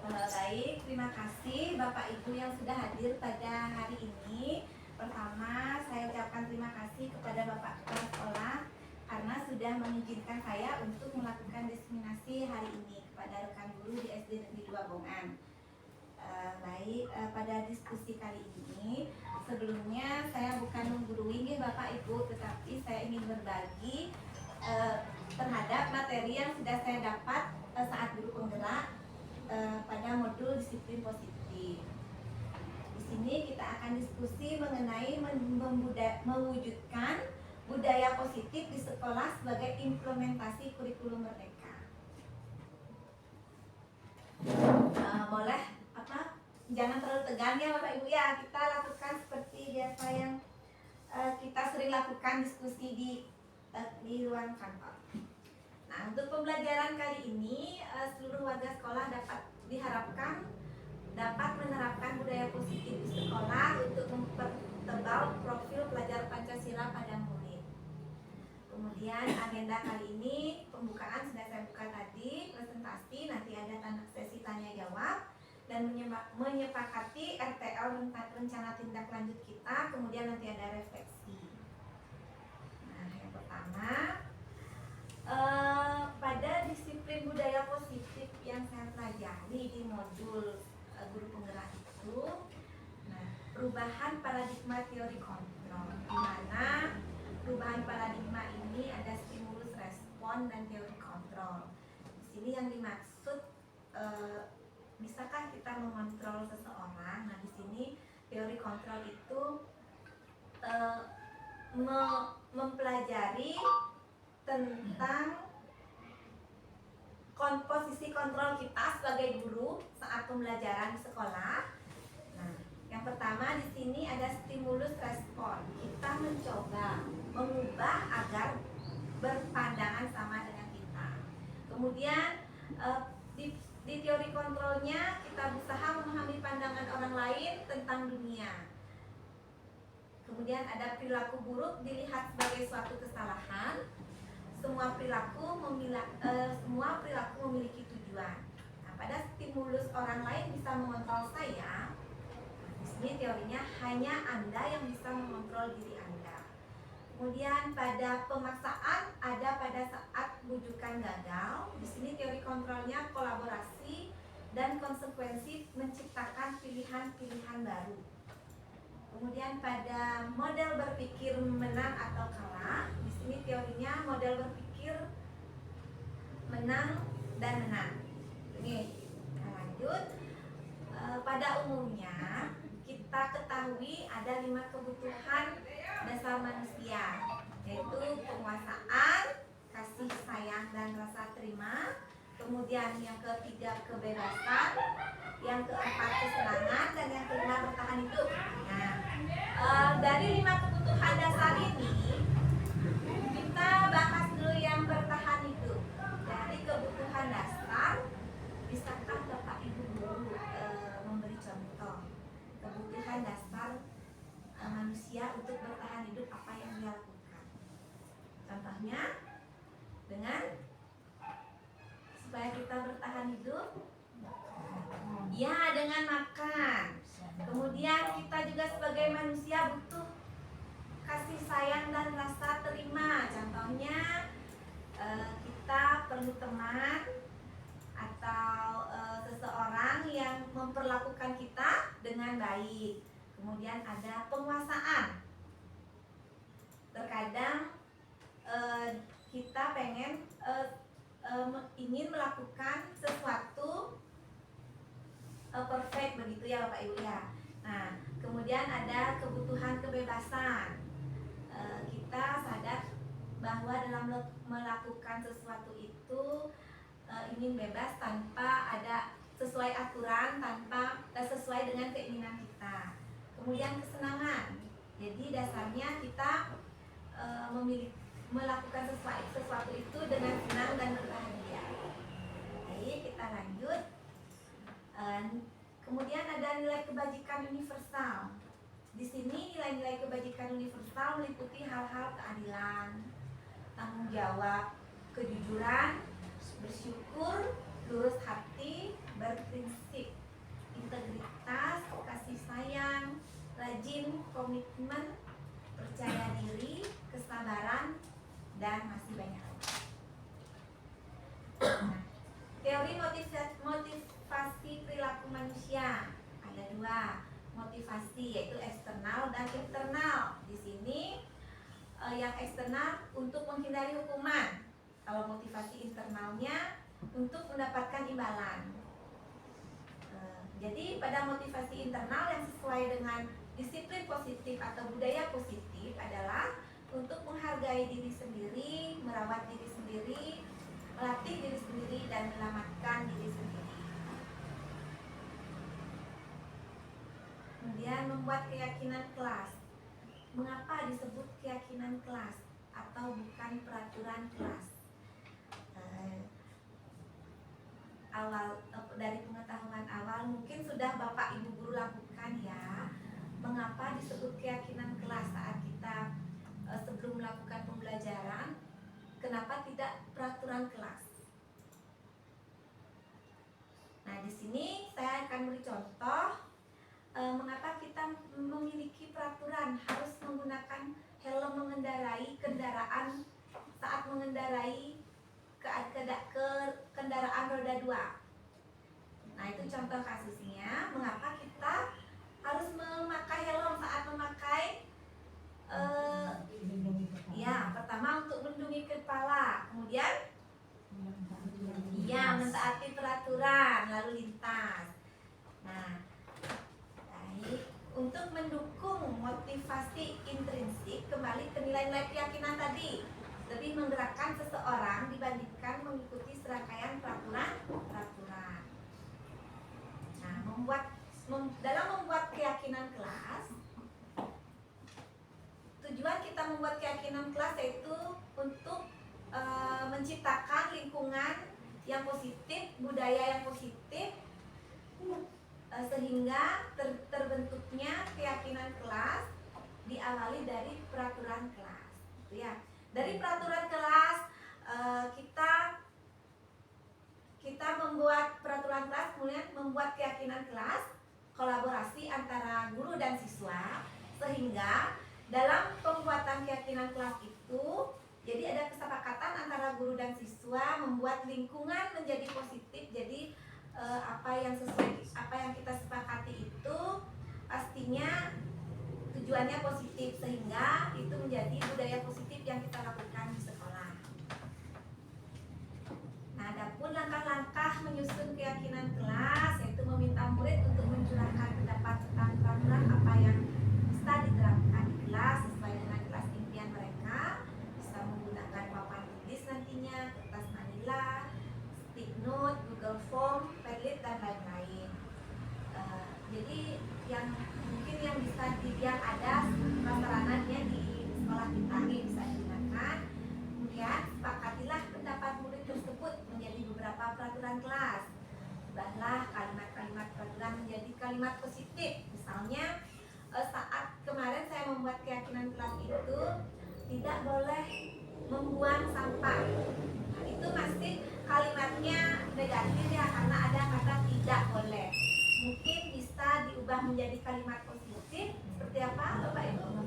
Baik, terima kasih Bapak Ibu yang sudah hadir pada hari ini. Pertama, saya ucapkan terima kasih kepada Bapak Kepala Sekolah karena sudah mengizinkan saya untuk melakukan diseminasi hari ini kepada rekan guru di SD Negeri 2 Bongan. Pada diskusi kali ini, sebelumnya saya bukan menggurui Bapak Ibu, tetapi saya ingin berbagi terhadap materi yang sudah saya dapat saat guru penggerak pada modul disiplin positif. Di sini kita akan diskusi mengenai mewujudkan budaya positif di sekolah sebagai implementasi kurikulum merdeka. Boleh jangan terlalu tegang ya Bapak Ibu ya, kita lakukan seperti biasa yang kita sering lakukan diskusi di ruang kantor. Nah, untuk pembelajaran kali ini seluruh warga sekolah diharapkan dapat menerapkan budaya positif di sekolah untuk mempertebal profil pelajar Pancasila pada murid. Kemudian agenda kali ini pembukaan sudah saya buka tadi, presentasi, nanti ada sesi tanya jawab dan menyepakati RTL rencana tindak lanjut kita, kemudian nanti ada refleksi. Nah, yang pertama pada disiplin budaya positif yang saya pelajari di modul guru penggerak itu, nah, perubahan paradigma teori kontrol, di mana perubahan paradigma ini ada stimulus respon dan teori kontrol. Di sini yang dimaksud bisakah kita mengontrol seseorang? Nah, di sini teori kontrol itu mempelajari tentang posisi kontrol kita sebagai guru saat pembelajaran di sekolah. Nah, yang pertama di sini ada stimulus respon. Kita mencoba mengubah agar berpandangan sama dengan kita. Kemudian di teori kontrolnya kita berusaha memahami pandangan orang lain tentang dunia. Kemudian ada perilaku buruk dilihat sebagai suatu kesalahan. Semua perilaku memiliki tujuan. Nah, pada stimulus orang lain bisa mengontrol saya. Di sini teorinya hanya Anda yang bisa mengontrol diri Anda. Kemudian pada pemaksaan ada pada saat bujukan gagal. Di sini teori kontrolnya kolaborasi dan konsekuensi menciptakan pilihan-pilihan baru. Kemudian pada model berpikir menang atau kalah, di sini teorinya model berpikir menang dan menang. Ini lanjut. Pada umumnya kita ketahui ada 5 kebutuhan dasar manusia, yaitu penguasaan, kasih sayang dan rasa terima. Kemudian yang ketiga kebebasan, yang keempat kesenangan, dan yang kelima bertahan hidup. Nah, dari 5 kebutuhan dasar ini kita bahas dulu yang bertahan hidup. Dari kebutuhan dasar, bisakah Bapak Ibu guru memberi contoh kebutuhan dasar manusia untuk bertahan hidup, apa yang dia lakukan? Contohnya dengan supaya kita bertahan hidup, ya dengan makan. Kemudian kita juga sebagai manusia butuh kasih sayang dan rasa terima. Contohnya kita perlu teman atau seseorang yang memperlakukan kita dengan baik. Kemudian ada penguasaan. Terkadang kita ingin melakukan sesuatu perfect begitu ya Bapak Ibu ya. Nah, kemudian ada kebutuhan kebebasan. Kita sadar bahwa dalam melakukan sesuatu itu ingin bebas tanpa ada sesuai aturan, tanpa sesuai dengan keinginan kita. Kemudian kesenangan. Jadi dasarnya kita melakukan sesuatu itu dengan senang dan berbahagia. Baik, kita lanjut. Kemudian ada nilai kebajikan universal. Di sini nilai-nilai kebajikan universal meliputi hal-hal keadilan, tanggung jawab, kejujuran, bersyukur, lurus hati, berprinsip, integritas, kasih sayang, rajin, komitmen, percaya diri, kesabaran, dan masih banyak lagi. Nah, teori motivasi perilaku manusia ada dua, motivasi yaitu eksternal dan internal. Di sini yang eksternal untuk menghindari hukuman, kalau motivasi internalnya untuk mendapatkan imbalan. Jadi pada motivasi internal yang sesuai dengan disiplin positif atau budaya positif adalah untuk menghargai diri sendiri, merawat diri sendiri, melatih diri sendiri, dan menyelamatkan diri sendiri. Kemudian membuat keyakinan kelas. Mengapa disebut keyakinan kelas atau bukan peraturan kelas? Dari pengetahuan awal mungkin sudah Bapak Ibu guru lakukan ya. Mengapa disebut keyakinan kelas saat kita sebelum melakukan pembelajaran? Kenapa tidak peraturan kelas? Nah, di sini saya akan beri contoh mengapa kita memiliki peraturan harus menggunakan helm mengendarai kendaraan saat mengendarai ke kendaraan roda 2. Nah, itu contoh kasusnya mengapa kita harus memakai helm saat memakai ya, pertama untuk melindungi kepala, kemudian ya mentaati peraturan lalu lintas. Nah, baik, untuk mendukung motivasi intrinsik kembali ke nilai-nilai keyakinan tadi, lebih menggerakkan seseorang dibandingkan mengikuti serangkaian peraturan. Nah, dalam membuat keyakinan kelas, tujuan kita membuat keyakinan kelas yaitu untuk menciptakan lingkungan yang positif, budaya yang positif, sehingga terbentuknya keyakinan kelas diawali dari peraturan kelas, gitu ya. Dari peraturan kelas kita membuat peraturan kelas, kemudian membuat keyakinan kelas, kolaborasi antara guru dan siswa, sehingga dalam pembuatan keyakinan kelas itu jadi ada kesepakatan antara guru dan siswa membuat lingkungan menjadi positif. Jadi apa yang kita sepakati itu pastinya tujuannya positif, sehingga itu menjadi budaya positif yang kita lakukan di sekolah. Nah, adapun langkah-langkah menyusun keyakinan kelas yaitu meminta murid untuk mencurahkan pendapat tentang peraturan apa yang bisa diterapkan di kelas sesuai dengan kelas impian mereka, bisa menggunakan papan tulis nantinya, kertas manila, stick note, Google Form, Padlet, dan lain-lain. Jadi yang mungkin yang bisa yang ada prasarananya di sekolah kita ini bisa digunakan. Kemudian sepakatilah pendapat murid tersebut menjadi beberapa peraturan kelas. Ubahlah kalimat-kalimat peraturan menjadi kalimat positif. Misalnya saat kemarin saya membuat keyakinan kelas itu tidak boleh membuang sampah. Nah, itu masih kalimatnya negatif ya, karena ada kata tidak boleh. Mungkin bisa diubah menjadi kalimat positif seperti apa Bapak Ibu?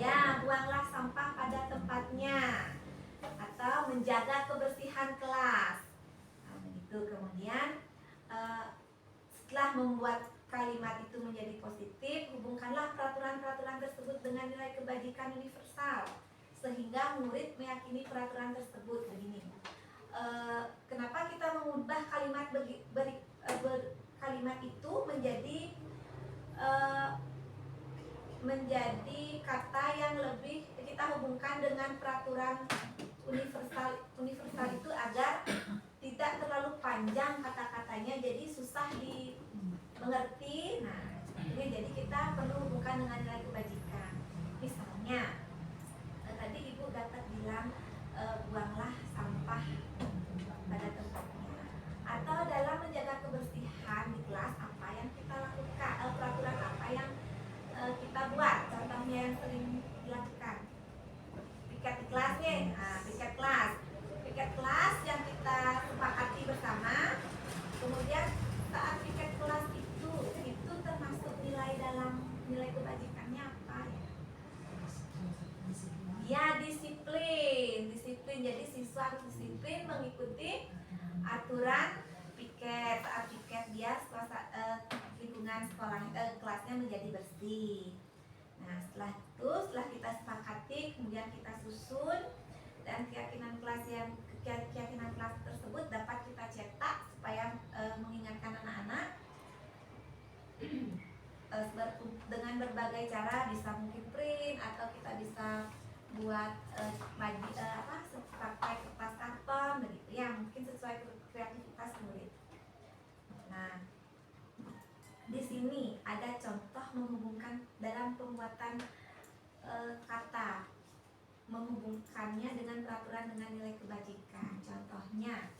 Ya, buanglah sampah pada tempatnya, atau menjaga kebersihan kelas. Nah, begitu. Kemudian setelah membuat kalimat itu menjadi positif, hubungkanlah peraturan-peraturan tersebut dengan nilai kebajikan universal, sehingga murid meyakini peraturan tersebut. Begini, kenapa kita mengubah kalimat kalimat itu menjadi kata yang lebih kita hubungkan dengan peraturan universal itu agar tidak terlalu panjang kata-katanya, jadi susah dimengerti. Nah, ini jadi kita perlu hubungkan dengan nilai kebajikan. Misalnya tadi Ibu dapat bilang buanglah sampah pada tempatnya, atau dalam menjaga kebersihan di kelas apa yang kita lakukan, peraturan apa yang kita buat. Contohnya yang sering dilakukan, piket di kelasnya. Nah, piket kelas yang kita sepakati bersama, kemudian aturan piket, saat piket biar lingkungan sekolah kelasnya menjadi bersih. Nah, setelah kita sepakati, kemudian kita susun, dan keyakinan kelas tersebut dapat kita cetak supaya mengingatkan anak-anak dengan berbagai cara, bisa mungkin print atau kita bisa buat pakai kertas karton begitu ya, mungkin sesuai kreativitas murid. Nah, di sini ada contoh menghubungkan dalam pembuatan kata, menghubungkannya dengan peraturan dengan nilai kebajikan. Contohnya,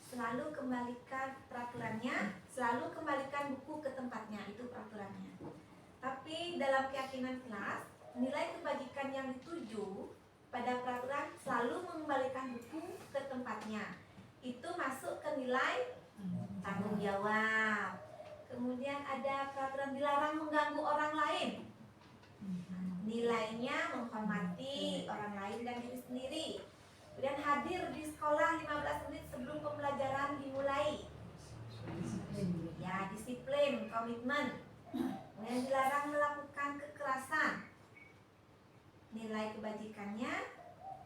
selalu kembalikan peraturannya, selalu kembalikan buku ke tempatnya, itu peraturannya. Tapi dalam keyakinan kelas, nilai kebajikan yang dituju pada peraturan selalu mengembalikan buku ke tempatnya, itu masuk ke nilai tanggung jawab. Kemudian ada peraturan dilarang mengganggu orang lain, nilainya menghormati orang lain dan diri sendiri. Kemudian hadir di sekolah 15 menit sebelum pembelajaran dimulai, ya, disiplin, komitmen. Kemudian dilarang melakukan kekerasan, nilai kebajikannya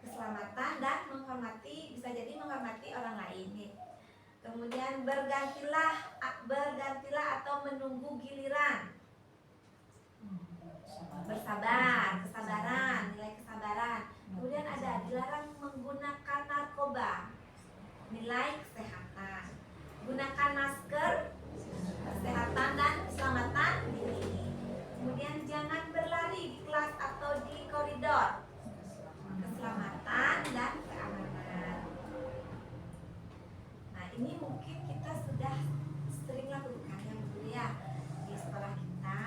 keselamatan dan menghormati, bisa jadi menghormati orang lain. Kemudian bergantilah atau menunggu giliran, bersabar, kesabaran, nilai kesabaran. Kemudian ada dilarang menggunakan narkoba, nilai kesehatan, gunakan masker, kesehatan dan keselamatan diri. Kemudian jangan berlari di kelas atau di koridor, keselamatan dan keamanan. Nah, ini mungkin kita sudah sering lakukan ya Bu ya di sekolah kita.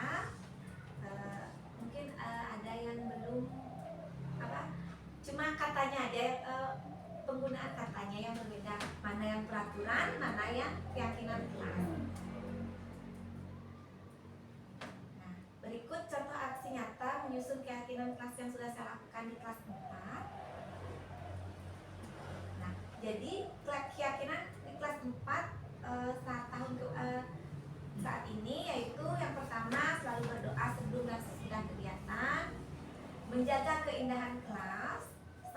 Mungkin ada yang belum cuma katanya aja, penggunaan katanya yang berbeda, mana yang peraturan, mana yang keyakinan kelas. Nah, berikut contoh aksi nyata menyusun keyakinan kelas yang sudah saya lakukan di kelas 4. Nah, jadi keyakinan di kelas 4 saat ini yaitu yang pertama, selalu berdoa sebelum dan sesudah kegiatan, menjaga keindahan kelas,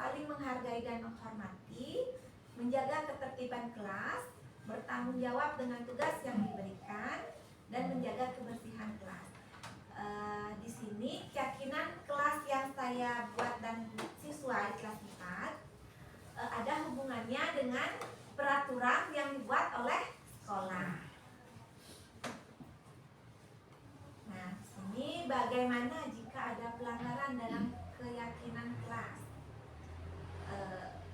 saling menghargai dan menghormati, menjaga ketertiban kelas, bertanggung jawab dengan tugas yang diberikan, dan menjaga kebersihan kelas. Di sini keyakinan kelas yang saya buat dan siswa di kelas 4 ada hubungannya dengan peraturan yang dibuat oleh sekolah. Nah, di sini bagaimana jika ada pelanggaran dalam keyakinan kelas?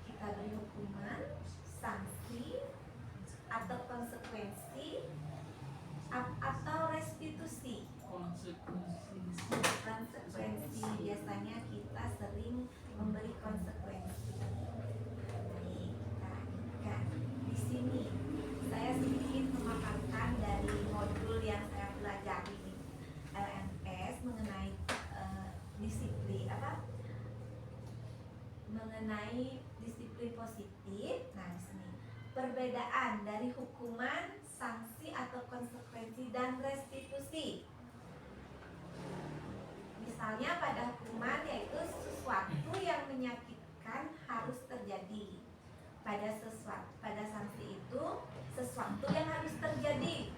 Kita beri hukuman, sanksi, atau konsekuensi, atau restitusi. Konsekuensi biasanya kita sering memberi konsekuensi. Baik, kita lanjutkan. Di sini saya sedikit memaparkan dari modul yang saya pelajari di LMS mengenai disiplin mengenai disiplin positif. Nah, di sini perbedaan dari hukuman, sanksi atau konsekuensi dan restitusi. Misalnya pada hukuman yaitu sesuatu yang menyakitkan harus terjadi. Pada sanksi itu sesuatu yang harus terjadi.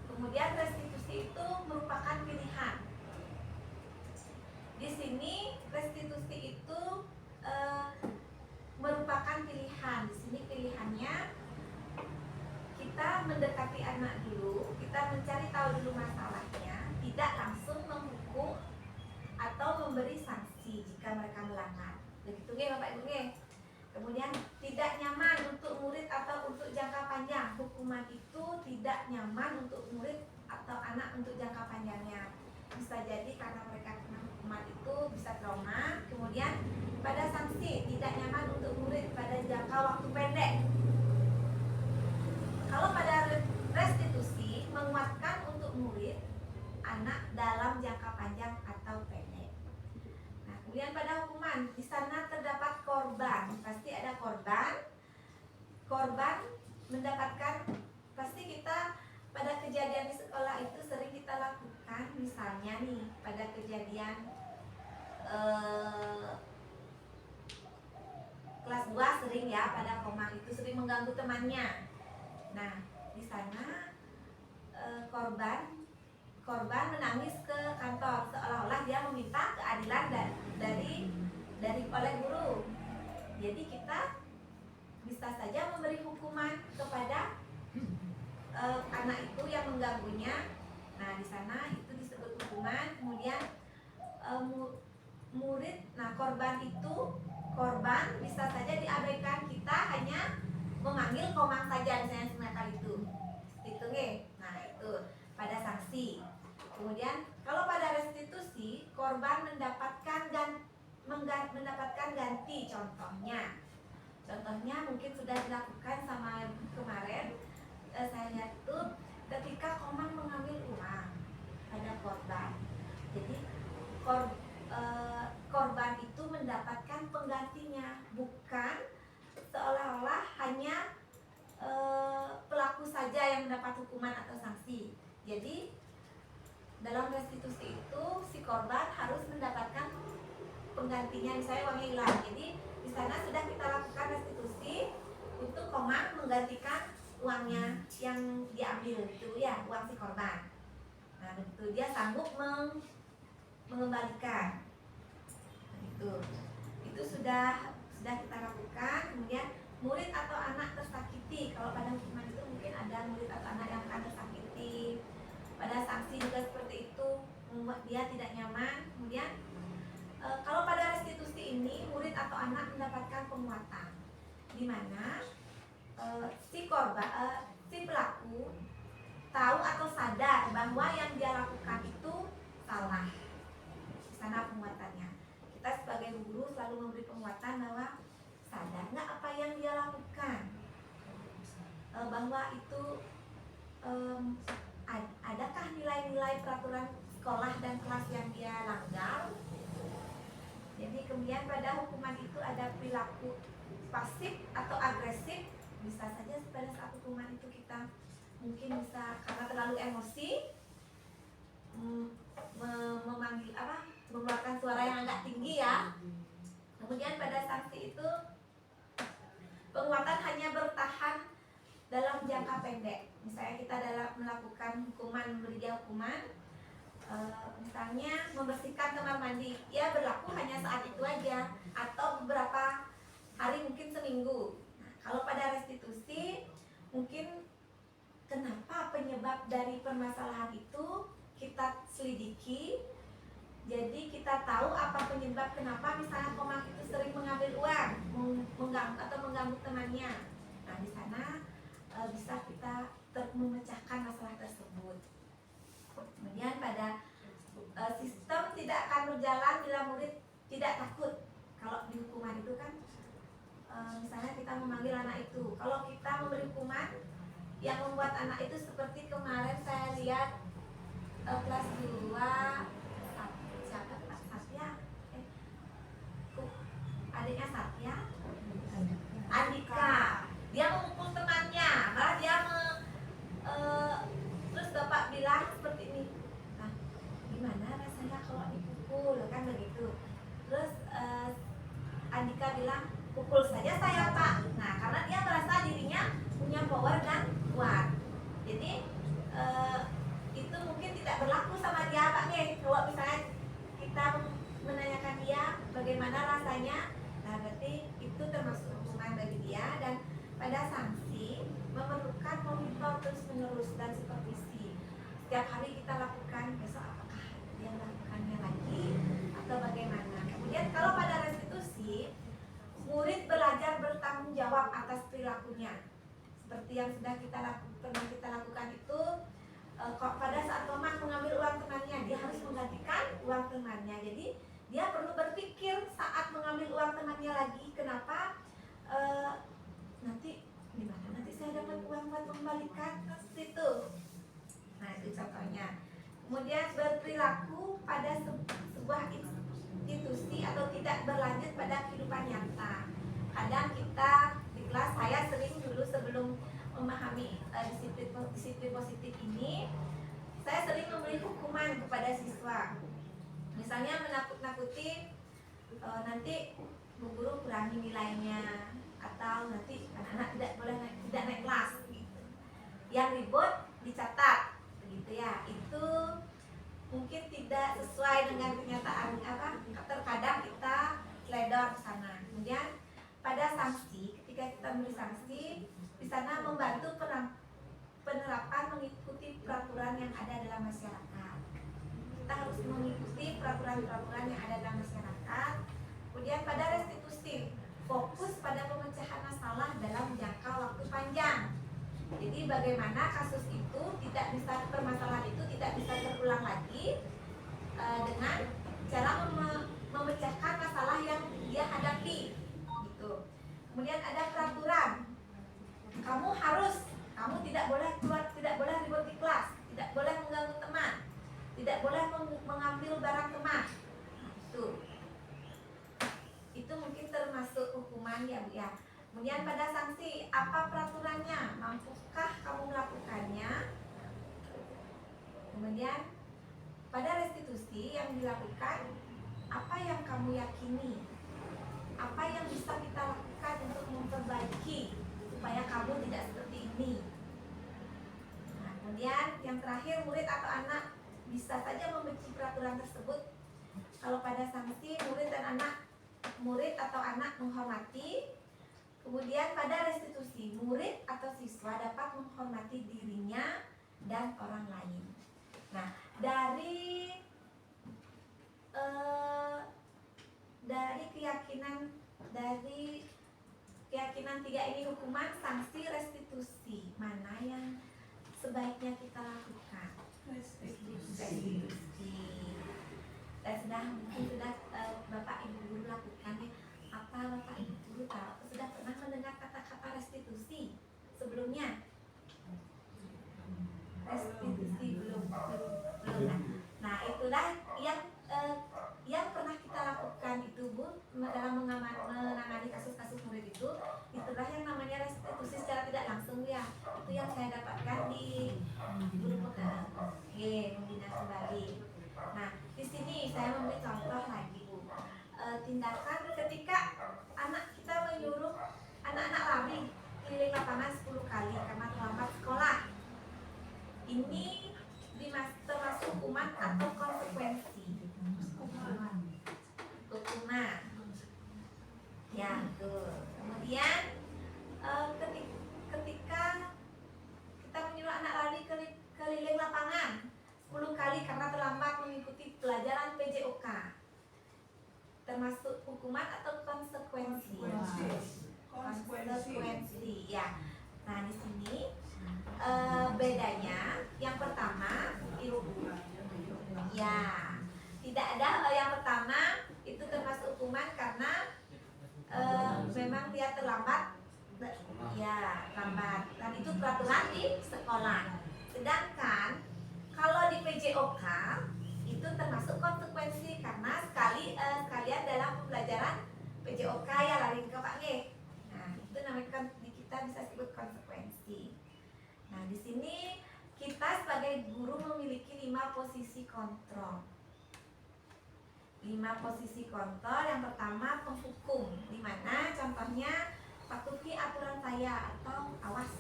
Kemudian restitusi itu merupakan pilihan. Di sini restitusi itu merupakan pilihan. Di sini pilihannya kita mendekati anak dulu, kita mencari tahu dulu masalahnya, tidak langsung menghukum atau memberi sanksi jika mereka melanggar. Begitu nggih Bapak Ibu nggih. Kemudian tidak nyaman untuk murid atau untuk jangka panjang. Hukuman itu tidak nyaman untuk murid atau anak untuk jangka panjangnya. Bisa jadi karena mereka kena hukuman itu bisa trauma. Kemudian pada sanksi tidak nyaman untuk murid pada jangka waktu pendek. Kalau pada restitusi menguatkan untuk murid anak dalam jangka panjang atau pendek. Nah, kemudian pada hukuman di sana terdapat korban, pasti ada korban mendapatkan, pasti kita pada kejadian di sekolah itu sering kita lakukan. Misalnya nih pada kejadian kelas 2 sering ya, pada Komang itu sering mengganggu temannya. Nah di sana korban menangis ke kantor seolah-olah dia meminta keadilan dari oleh guru. Jadi kita bisa saja memberi hukuman kepada anak itu yang mengganggunya. Nah di sana itu disebut hukuman. Kemudian murid, nah korban bisa saja diabaikan, kita hanya memanggil Komang saja misalnya semacam itu nih. Nah itu pada sanksi. Kemudian kalau pada restitusi, korban mendapatkan ganti. Contohnya mungkin sudah dilakukan sama kemarin, saya lihat tuh ketika Komang mengambil uang pada korban. Jadi korban itu mendapatkan penggantinya, bukan seolah-olah hanya pelaku saja yang mendapat hukuman atau sanksi. Jadi dalam restitusi itu si korban harus mendapatkan penggantinya, misalnya uangnya hilang. Jadi di sana sudah kita lakukan restitusi untuk Komang menggantikan uangnya yang diambil itu ya, uang si korban. Nah begitu dia sanggup mengembalikan. Nah, itu sudah kita lakukan. Kemudian murid atau anak tersakiti, kalau pada hukuman itu mungkin ada murid atau anak yang akan tersakiti. Pada sanksi juga seperti itu, membuat dia tidak nyaman. Kemudian kalau pada restitusi ini murid atau anak mendapatkan penguatan, di mana si pelaku tahu atau sadar bahwa yang dia lakukan itu salah. Di sana penguatannya, kita sebagai guru selalu memberi penguatan bahwa sadar nggak apa yang dia lakukan, bahwa itu adakah nilai-nilai peraturan sekolah dan kelas yang dia langgar. Jadi kemudian pada hukuman itu ada perilaku pasif atau agresif. Bisa saja pada saat hukuman itu kita mungkin bisa karena terlalu emosi mengeluarkan suara yang agak tinggi ya. Kemudian pada sanksi itu penguatan hanya bertahan dalam jangka pendek. Misalnya kita dalam melakukan hukuman, memberi dia hukuman, misalnya membersihkan kamar mandi, ya berlaku hanya saat itu aja atau beberapa hari, mungkin seminggu. Nah, kalau pada restitusi mungkin kenapa penyebab dari permasalahan itu kita selidiki. Jadi kita tahu apa penyebab kenapa misalnya Komang itu sering mengambil uang, mengganggu temannya. Nah di sana bisa kita memecahkan masalah tersebut. Kemudian pada sistem tidak akan berjalan bila murid tidak takut. Kalau di hukuman itu kan misalnya kita memanggil anak itu, kalau kita memberi hukuman yang membuat anak itu seperti kemarin saya lihat kelas 2 siapa Pak Satya, adiknya Satya, Andika, dia memukul temannya, malah dia terus bapak bilang seperti ini, nah gimana rasanya kalau dipukul, kan begitu. Terus Andika bilang, pukul saja saya Pak. Nah karena dia merasa dirinya punya power dan kuat. Jadi itu mungkin tidak berlaku sama dia Pak nih. Kalau misalnya kita menanyakan dia bagaimana rasanya, nah berarti itu termasuk hukuman bagi dia. Dan pada sanksi memerlukan monitor terus menerus dan supervisi. Setiap hari kita lakukan, besok apakah dia melakukannya lagi atau bagaimana. Kemudian kalau pada restitusi, murid belajar bertanggung jawab atas perilakunya. Seperti yang sudah pernah kita lakukan itu, pada saat Komang mengambil uang temannya, dia harus menggantikan uang temannya. Jadi dia perlu berpikir saat mengambil uang temannya lagi, kenapa nanti gimana nanti saya dapat uang buat mengembalikan ke situ. Nah itu contohnya. Kemudian berperilaku pada sebuah institusi atau tidak berlanjut pada kehidupan nyata. Kadang kita di kelas, saya sering dulu sebelum memahami disiplin positif ini, saya sering memberi hukuman kepada siswa. Misalnya menakut-nakuti nanti bu guru kurangi nilainya, atau nanti anak-anak tidak naik kelas gitu. Yang ribut dicatat begitu ya. Itu mungkin tidak sesuai dengan kenyataan, terkadang kita teledor ke sana. Kemudian pada sanksi, ketika kita memberi sanksi, di sana membantu penerapan mengikuti peraturan yang ada dalam masyarakat. Kita harus mengikuti peraturan-peraturan yang ada dalam masyarakat. Kemudian pada restitusi, fokus pada pemecahan masalah dalam jangka waktu panjang. Jadi bagaimana kasus itu permasalahan itu tidak bisa terulang lagi dengan cara memecahkan masalah yang dia hadapi gitu. Kemudian ada peraturan, kamu tidak boleh keluar, tidak boleh ribut di kelas, tidak boleh mengganggu teman, tidak boleh mengambil barang teman. Itu mungkin termasuk hukuman ya Bu ya. Kemudian pada sanksi, apa peraturannya, mampukah kamu melakukannya? Kemudian pada restitusi yang dilakukan, apa yang kamu yakini, apa yang bisa kita lakukan untuk memperbaiki supaya kamu tidak seperti ini. Nah, kemudian yang terakhir, murid atau anak bisa saja membenci peraturan tersebut. Kalau pada sanksi, murid atau anak menghormati. Kemudian pada restitusi, murid atau siswa dapat menghormati dirinya dan orang lain. Nah, dari keyakinan tiga ini, hukuman, sanksi, restitusi, mana yang sebaiknya kita lakukan? Restitusi. Dan mungkin sudah Bapak Ibu guru lakukan ya. Apa Bapak Ibu guru sudah pernah mendengar kata-kata restitusi sebelumnya? Restitusi belum. Nah, itulah yang pernah kita lakukan itu Bu dalam menangani kasus-kasus murid itu. Itulah yang namanya restitusi secara tidak langsung ya. Itu yang saya dapatkan di guru membina kembali. Nah, di sini saya memberi contoh lagi Bu. Tindakan ketika anak kita menyuruh anak-anak lari keliling lapangan 10 kali karena terlambat sekolah. Ini termasuk hukuman atau konsekuensi. Hukuman. Ya, betul. Kemudian ketika kita menyuruh anak lari keliling lapangan 10 kali karena terlambat mengikuti pelajaran PJOK, termasuk hukuman atau konsekuensi? Konsekuensi ya. Nah, di sini bedanya yang pertama ya, tidak ada yang pertama itu termasuk hukuman karena memang dia terlambat ya, lambat, dan itu peraturan di sekolah. Sedangkan kalau di PJOK itu termasuk konsekuensi karena sekalian dalam pembelajaran PJOK ya, lari ke Pak G. Nah, itu namanya kita bisa sebut konsekuensi. Nah, di sini kita sebagai guru memiliki 5 posisi kontrol. 5 posisi kontrol. Yang pertama penghukum, di mana contohnya patuhi aturan saya, atau awas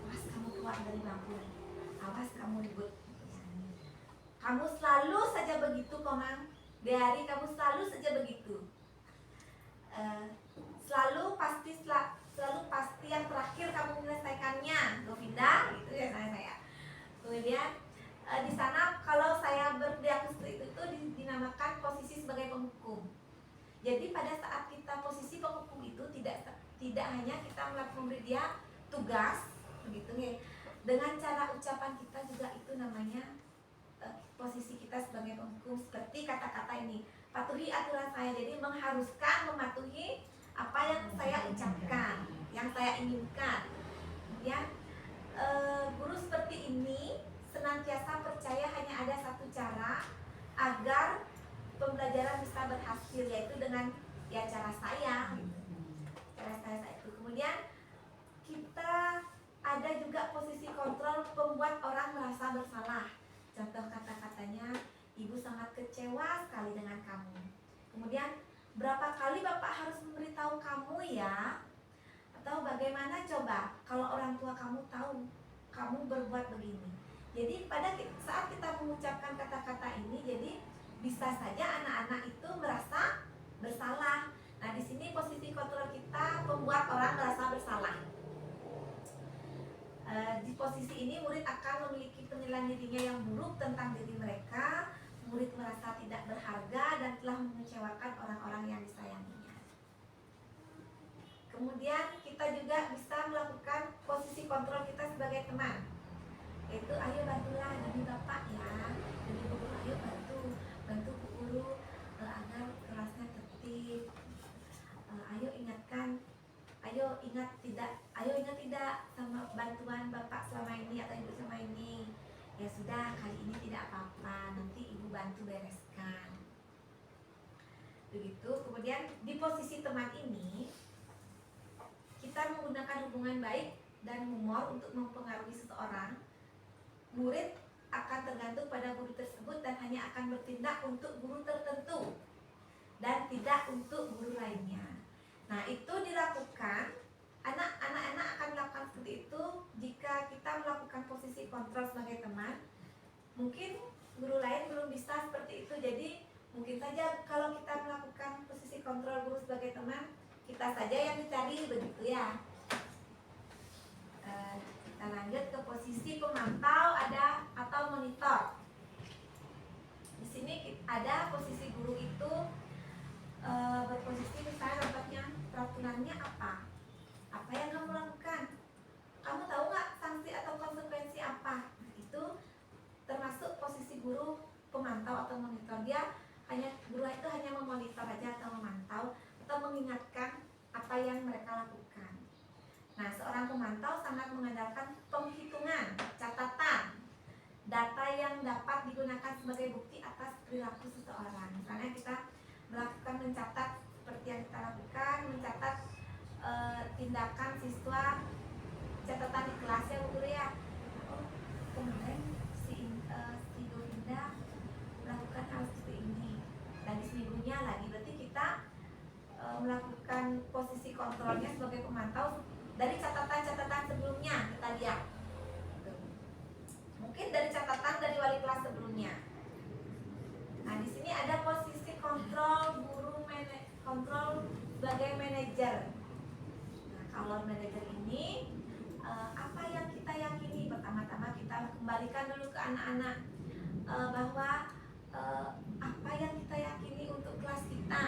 kamu keluar dari bangku, awas kamu ribut. Kamu selalu saja begitu, Komang. Dari kamu selalu saja begitu. Selalu pasti yang terakhir kamu menyelesaikannya, Govinda, gitu ya saya. Kemudian di sana kalau saya berdiagnosis itu dinamakan posisi sebagai penghukum. Jadi pada saat kita posisi penghukum itu tidak hanya kita memberi dia tugas, begitu ya. Dengan cara ucapan kita juga itu namanya posisi kita sebagai penghukum. Seperti kata-kata ini, patuhi aturan saya, jadi mengharuskan mematuhi apa yang saya ucapkan, yang saya inginkan. Ya, guru seperti ini senantiasa percaya hanya ada satu cara agar pembelajaran bisa berhasil, yaitu dengan ya cara saya itu. Kemudian kita ada juga membuat orang merasa bersalah. Contoh kata-katanya, ibu sangat kecewa sekali dengan kamu. Kemudian, berapa kali bapak harus memberitahu kamu ya? Atau bagaimana coba kalau orang tua kamu tahu kamu berbuat begini. Jadi pada saat kita mengucapkan kata-kata ini, jadi bisa saja anak-anak itu merasa bersalah. Nah, di sini posisi kontrol kita membuat orang merasa bersalah. Di posisi ini murid akan memiliki penilaian dirinya yang buruk tentang diri mereka. Murid merasa tidak berharga dan telah mengecewakan orang-orang yang disayanginya. Kemudian kita juga bisa melakukan posisi kontrol kita sebagai teman, yaitu ayo bantulah demi bapak ya, demi bu guru, ayo bantu bu guru agar kelasnya tertib. Ayo ingat tidak sama bantuan bapak selama ini atau ibu selama ini. Ya sudah, kali ini tidak apa-apa, nanti ibu bantu bereskan. Begitu. Kemudian di posisi teman ini kita menggunakan hubungan baik dan humor untuk mempengaruhi seseorang. Murid akan tergantung pada guru tersebut dan hanya akan bertindak untuk guru tertentu dan tidak untuk guru lainnya. Nah, itu dilakukan, anak-anak akan melakukan seperti itu jika kita melakukan posisi kontrol sebagai teman. Mungkin guru lain belum bisa seperti itu, jadi mungkin saja kalau kita melakukan posisi kontrol guru sebagai teman, kita saja yang dicari, begitu ya. Kita lanjut ke posisi pemantau atau monitor. Di sini ada posisi guru itu berposisi, misalnya contohnya peraturannya apa yang kamu lakukan, kamu tahu nggak sanksi atau konsekuensi apa. Itu termasuk posisi guru pemantau atau monitor. Guru itu hanya memonitor aja atau memantau atau mengingatkan apa yang mereka lakukan. Nah, seorang pemantau sangat mengandalkan penghitungan, catatan, data yang dapat digunakan sebagai bukti atas perilaku seseorang. Misalnya kita mencatat seperti yang kita lakukan, mencatat tindakan siswa, catatan di kelas ya Bu Guru ya. Oh, kemarin si Dorinda melakukan hal seperti ini, dan di seminggunya lagi, berarti kita melakukan posisi kontrolnya sebagai pemantau dari catatan-catatan sebelumnya kita lihat. Mungkin dari catatan dari wali kelas sebelumnya. Nah, di sini ada posisi kontrol kontrol sebagai manajer. Nah, kalau manajer ini apa yang kita yakini? Pertama-tama kita kembalikan dulu ke anak-anak bahwa apa yang kita yakini untuk kelas kita.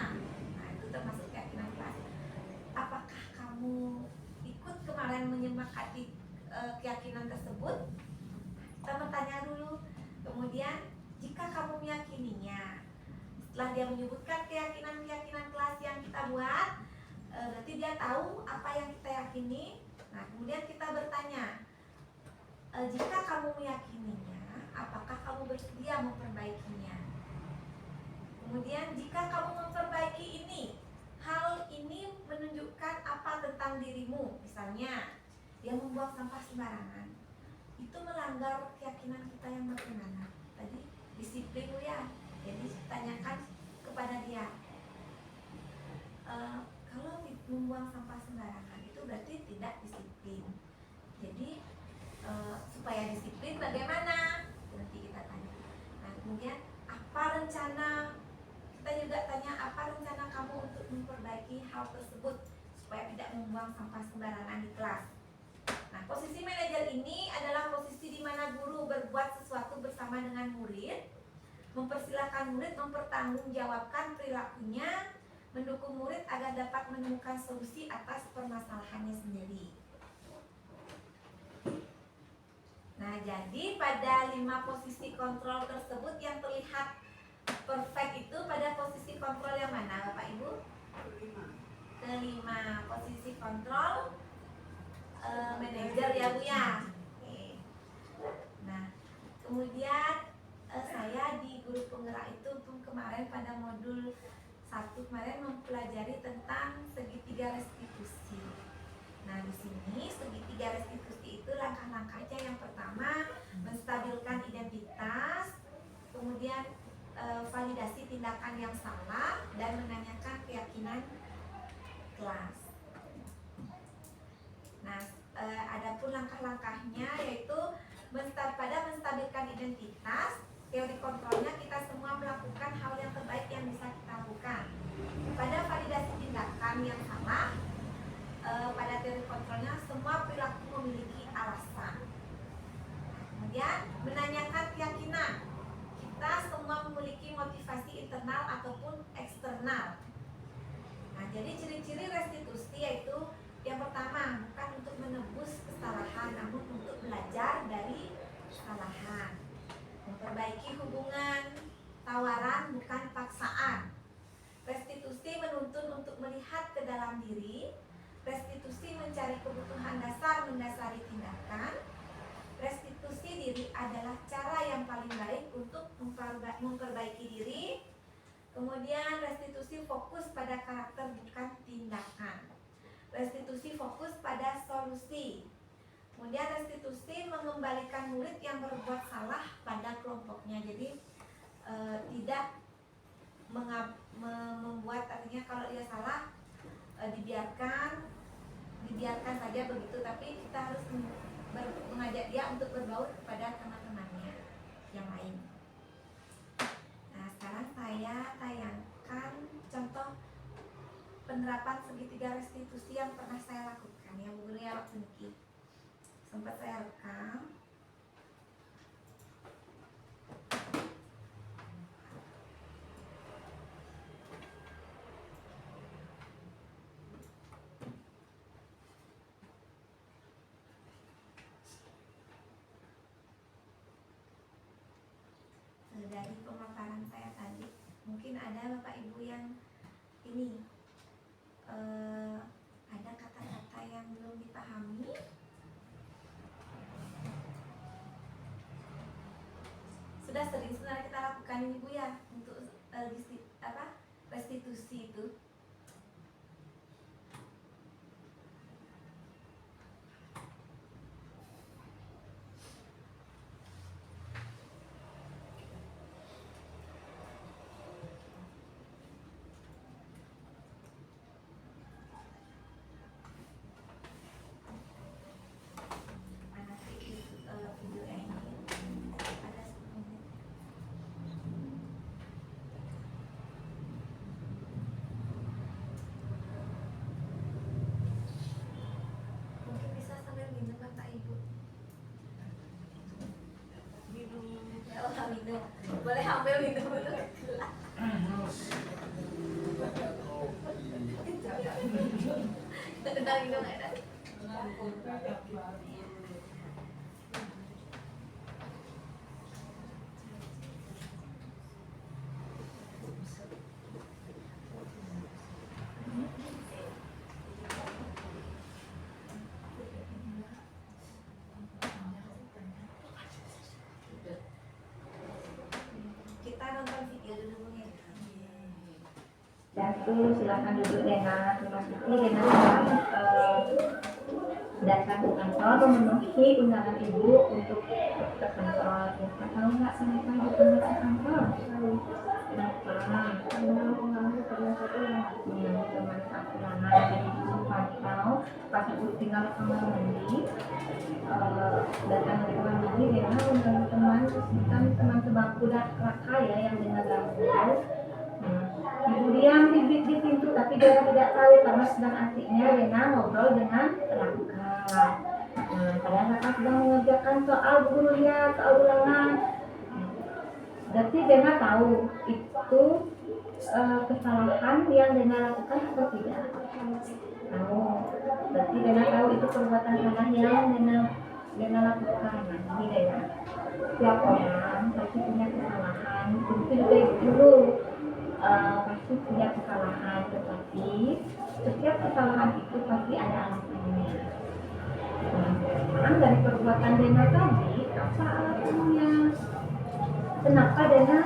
Nah, itu termasuk keyakinan kelas. Apakah kamu ikut kemarin menyepakati keyakinan tersebut? Kita bertanya dulu. Kemudian jika kamu meyakininya, setelah dia menyebutkan keyakinan kelas yang kita buat, berarti dia tahu apa yang kita yakini. Nah, kemudian kita bertanya, jika kamu meyakininya, apakah kamu bersedia memperbaikinya? Kemudian jika kamu memperbaiki ini, hal ini menunjukkan apa tentang dirimu? Misalnya, dia membuang sampah sembarangan, itu melanggar keyakinan kita yang bagaimana? Tadi disiplin ya. Jadi tanyakan kepada dia, kalau membuang sampah sembarangan itu berarti tidak disiplin. Jadi supaya disiplin bagaimana? Nanti kita tanya. Nah, kemudian apa rencana? Kita juga tanya apa rencana kamu untuk memperbaiki hal tersebut supaya tidak membuang sampah sembarangan di kelas. Nah, posisi manajer ini adalah posisi di mana guru berbuat sesuatu bersama dengan murid, mempersilahkan murid mempertanggungjawabkan perilakunya, mendukung murid agar dapat menemukan solusi atas permasalahannya sendiri. Nah, jadi pada 5 posisi kontrol tersebut yang terlihat perfect itu pada posisi kontrol yang mana Bapak Ibu? Kelima, posisi kontrol manajer ya Bu ya. Oke. Nah, kemudian saya di guru penggerak itu kemarin pada modul 1 kemarin mempelajari tentang segitiga restitusi. Nah, di sini segitiga restitusi itu langkah-langkahnya yang pertama kemudian validasi tindakan yang salah, dan menanyakan keyakinan kelas. Nah, adapun langkah-langkahnya yaitu pada menstabilkan identitas. Teori kontrolnya kita semua melakukan hal yang terbaik yang bisa kita lakukan. Pada validasi tindakan yang salah, pada teori kontrolnya semua perilaku memiliki alasan. Kemudian menanyakan keyakinan. Kita semua memiliki motivasi internal ataupun eksternal. Nah, jadi ciri-ciri restitusi yaitu yang pertama, bukan untuk menebus kesalahan, namun untuk belajar dari kesalahan. Memperbaiki hubungan, tawaran bukan paksaan. Restitusi menuntun untuk melihat ke dalam diri. Restitusi mencari kebutuhan dasar mendasari tindakan. Restitusi diri adalah cara yang paling baik untuk memperbaiki diri. Kemudian restitusi fokus pada karakter bukan tindakan. Restitusi fokus pada solusi. Kemudian restitusi mengembalikan murid yang berbuat salah pada kelompoknya. Jadi tidak membuat, artinya kalau dia salah dibiarkan saja begitu, tapi kita harus mengajak dia untuk berbaur kepada teman-temannya yang lain. Nah, sekarang saya tayangkan contoh penerapan segitiga restitusi yang pernah saya lakukan ya Bu Guru ya, waktu ini sempat saya rekam. Dari pemaparan saya tadi, mungkin ada Bapak Ibu yang ini ada kata-kata yang belum dipahami. Sudah sering sebenarnya kita lakukan ini Bu ya, untuk restitusi itu. Boleh ambil minum dulu. Tentang minum ada. Silakan duduk Lena. Terima kasih Lena datang ke kantor memenuhi undangan ibu untuk ke kantor. Tahu nggak kenapa ibu datang ke kantor? Kenapa? Karena pengaruh ternyata teman aku lama jadi ibu pantau pas ibu tinggal di kamar mandi. Datang ke kamar mandi Lena undang teman, kan teman sebangku dan Raka ya yang dengan ganggu. Ibu diam di pintu, tapi dia tidak tahu karena sedang asiknya Lena ngobrol dengan Raka. Padahal Raka sedang mengerjakan soal gurunya, soal ulangan. Berarti Lena tahu itu kesalahan yang Lena lakukan atau tidak? Tahu. Berarti Lena tahu itu perbuatan salah yang Lena lakukan. Nah, ini Lena. Setiap orang pasti punya kesalahan. Itu juga dulu. Pasti punya kesalahan, tetapi setiap kesalahan itu pasti ada alasannya. Sekarang dari perbuatan Dena tadi, apa alasannya? Kenapa Dena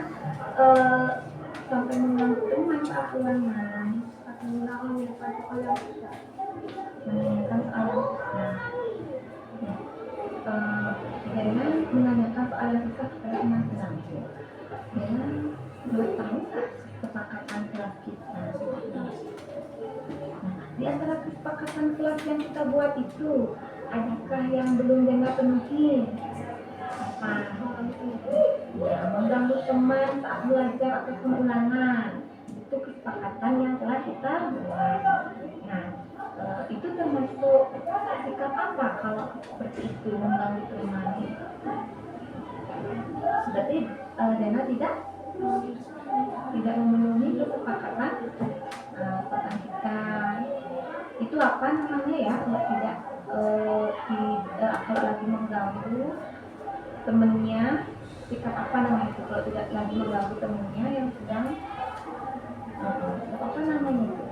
sampai mengganggu teman saat ulangan? Atau menanyakan soal yang susah? Menanyakan soal Dena menanyakan soal yang susah kepada teman-teman. Dena belum tahu nggak kesepakatan kelas kita? Nah, di antara kesepakatan kelas yang kita buat itu, adakah yang belum Dena penuhi? Apa? Ya, mengganggu teman saat belajar ataupun ulangan. Itu kesepakatan yang telah kita buat. Nah, itu termasuk sikap apa kalau seperti itu mengganggu teman? Berarti Dena tidak memenuhi kesepakatan kesepakatan kita. Itu apa namanya ya? Kalau tidak kalau lagi mengganggu temennya, sikap apa namanya itu? Kalau tidak lagi mengganggu temennya yang sedang apa namanya itu?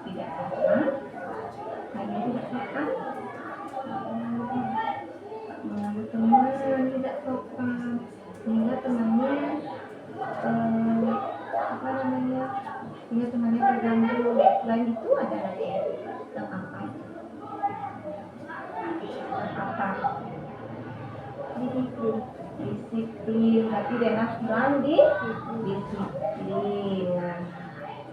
Tidak apa, hanya tidak sopan, mengganggu teman, tidak sopan, sehingga temannya apa namanya, sehingga temannya terganggu. Selain itu ada lagi yang apa? Disiplin. Berarti Dena bilang disiplin.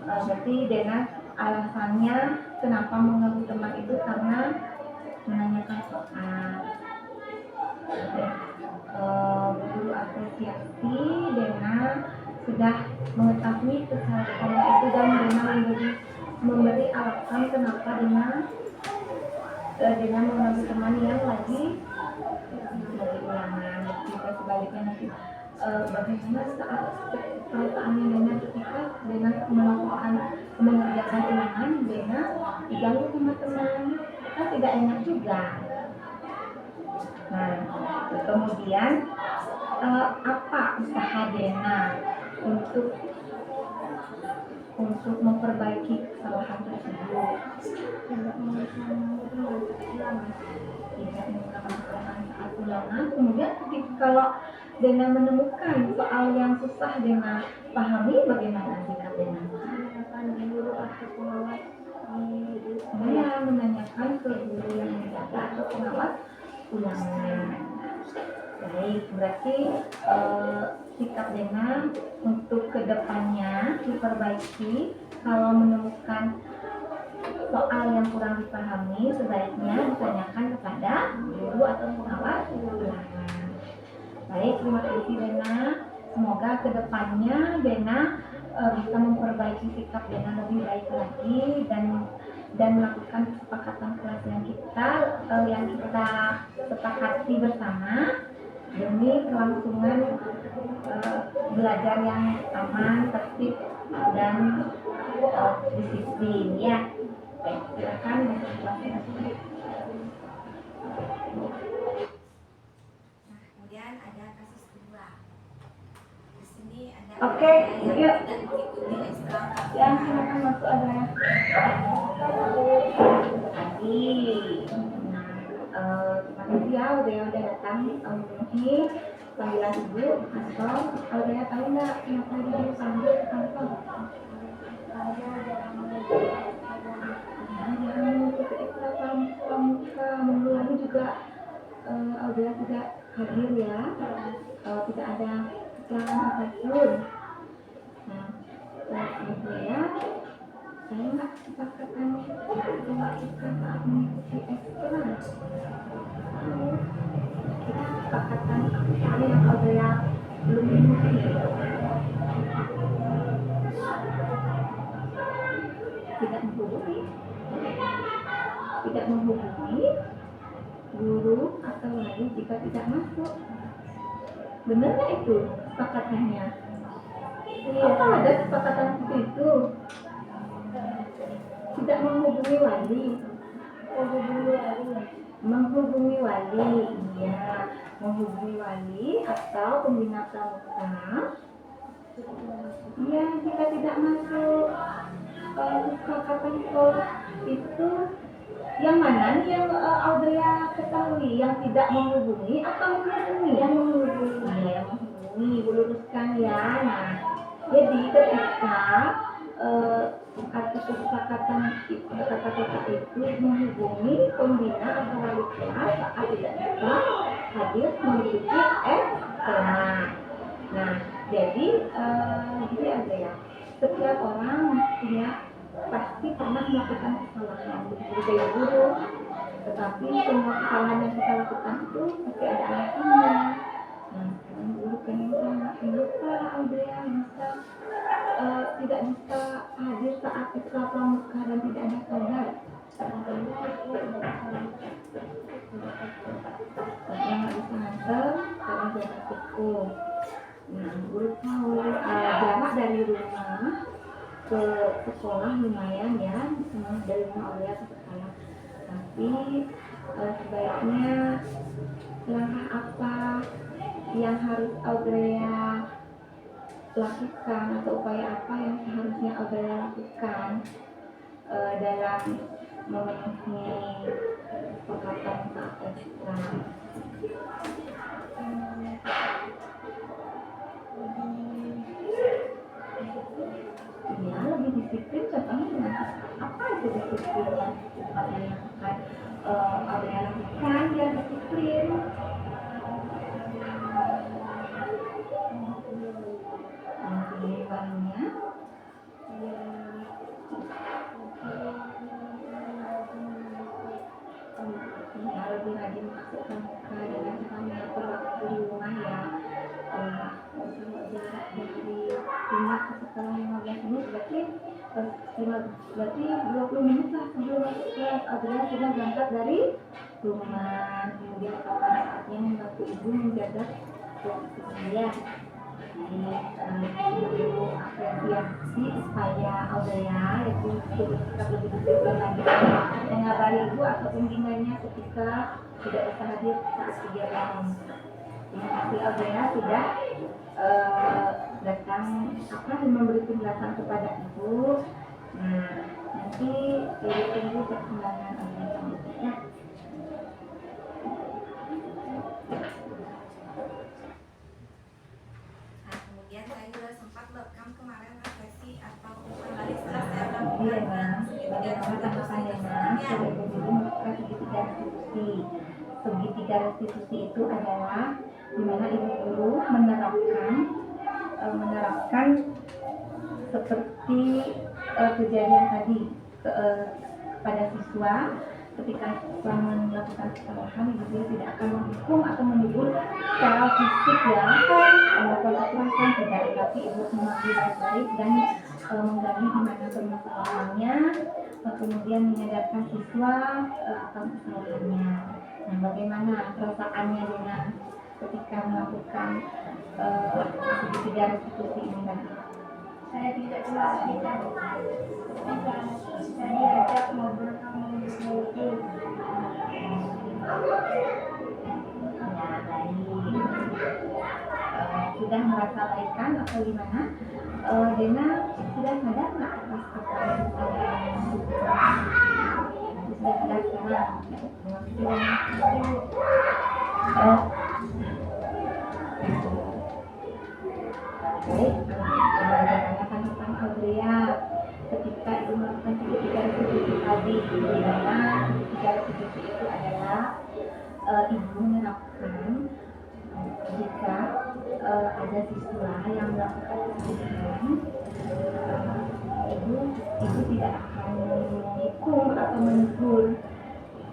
Berarti Dena alasannya kenapa mengganggu teman itu karena menanyakan soal. Guru apresiasi, Dena sudah mengetahui kesalahan itu dan Dena memberi alasan kenapa Dena mengganggu teman yang lagi ulangan. Jika sebaliknya nanti bagaimana perasaannya Dena ketika Dena mengerjakan ulangan, Dena diganggu sama teman, kan tidak enak juga. Nah, kemudian apa usaha Dena untuk memperbaiki kesalahan tersebut? Tidak menggunakan saat ulangan. Kemudian kalau Dena menemukan soal yang susah Dena pahami, bagaimana sikap Dena? Menanyakan guru atau pengawas. Menanyakan ke guru yang menjaga atau pengawas ulangan. Baik, berarti sikap Dena untuk kedepannya diperbaiki. Kalau menemukan soal yang kurang dipahami, sebaiknya ditanyakan kepada guru atau pengawas ulangan. Baik, terima kasih Dena. Semoga kedepannya Dena bisa memperbaiki sikap Dena lebih baik lagi dan melakukan kesepakatan kelas yang kita sepakati bersama demi kelangsungan belajar yang aman, tertib dan disiplin ya. Baik, silakan masuk kelasnya. Nah, kemudian ada kasus kedua. Di sini ada Oke, yang yuk. tidak mengikuti ekstra. Ya, silakan masuk ada. Adi. Terima kasih ya udah datang memenuhi panggilan ibu. Atau Audrey tahu nggak kenapa dia dipanggil ke kantor? Jangan mengikuti ekstra pramuka. Minggu lalu juga Audrey tidak hadir ya. Tidak ada kecelakaan apapun. Nah, Audrey, saya nggak kesepakatan kita saat mengikuti ekstra. Kita kesepakatan apa yang Audrey belum memenuhi. Tidak menghubungi guru atau lain jika tidak masuk. Benar nggak itu kesepakatannya? Apa ada kesepakatan seperti itu? Tidak menghubungi wali. Menghubungi wali, iya, menghubungi wali atau pembina pramuka. Iya, jika tidak masuk kesepakatan itu yang mana nih yang Audrey ketahui, yang tidak menghubungi atau menghubungi? Yang menghubungi. Iya, yang menghubungi, ibu luruskan ya. Nah, Jadi ketika kata kesepakatan kata-kata itu menghubungi pembina atau wali kelas saat tidak bisa hadir mengikuti kelas. Nah, jadi gini aja ya. Setiap orang punya pasti pernah melakukan kesalahan begitu kayak guru. Tetapi semua kesalahan yang kita lakukan itu pasti ada alasannya. Nah, sekarang guru pengen tanya, kenapa Audrey bisa tidak bisa hadir saat Isra Pramuka dan tidak ada kabar? Karena nggak bisa nganter, karena jarak cukup. Nah, guru tahu jarak dari rumah ke sekolah lumayan ya, dari rumah Aurea ke sekolah. Tapi sebaiknya langkah apa yang harus Aurea lakukan atau upaya apa yang seharusnya Aurea lakukan dalam memenuhi kesepakatan saat ekstra. Ya, lebih disiplin. Contohnya dengan apa itu disiplin yang Aurea lakukan? Aurea lakukan biar disiplin. Bahannya ya, lebih rajin masuk pramuka dengan cara mengatur waktu di rumah ya. Kalau jarak dari rumah ke sekolah 15 menit berarti 20 menit lah sebelum masuk kelas. Aurea sudah berangkat dari rumah, kemudian kapan saatnya membantu ibu menjaga kebersihan. Perlu apresiasi supaya Aurea itu bersikap lebih disiplin lagi mengabari ibu atau pembinanya ketika tidak bisa hadir saat kegiatan. Terima kasih Aurea sudah datang memberi penjelasan kepada ibu. Nah, nanti ibu tunggu perkembangan Aurea selanjutnya. Saya juga sempat rekam kemarin refleksi atau kembali setelah saya melakukan segitiga restitusi itu adalah di mana ibu guru menerapkan seperti kejadian tadi pada siswa. Ketika siswa melakukan kesalahan, ibu guru tidak akan menghukum atau menegur secara fisik ya, melakukan kekerasan tidak, tapi ibu memanggil baik dan menggali di mana permasalahannya, kemudian menyadarkan siswa akan kesalahannya. Nah, bagaimana perasaannya dengan ketika melakukan segitiga restitusi ini tadi? Saya tidak melakukan, saya diajak ngobrol sama ibu itu. Ya, baik. Sudah merasa baikan atau gimana? Dena sudah sadar nggak atas apa yang sudah sadar sekarang? Baik, menanyakan tentang Aurea ketika ibu melakukan segitiga restitusi tadi, di mana segitiga restitusi itu adalah ibu menerapkan jika ada siswa yang melakukan kesalahan, ibu tidak akan menghukum atau menegur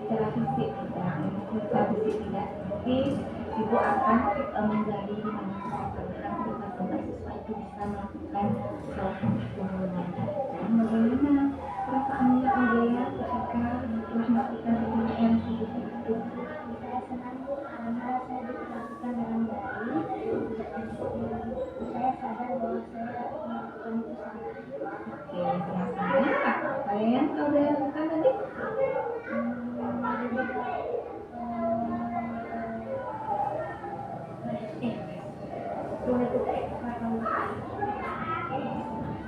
secara fisik, tapi ibu akan menggali di mana kesalahan sampai siswa itu bisa melakukan kesalahan itu. Dan bagaimana perasaannya Aurea ketika telah melakukan kesalahan seperti itu? Saya senang karena saya diperlakukan dengan baik. Saya sadar bahwa saya melakukan kesalahan. Oke, biasanya apa yang Aurea lakukan tadi?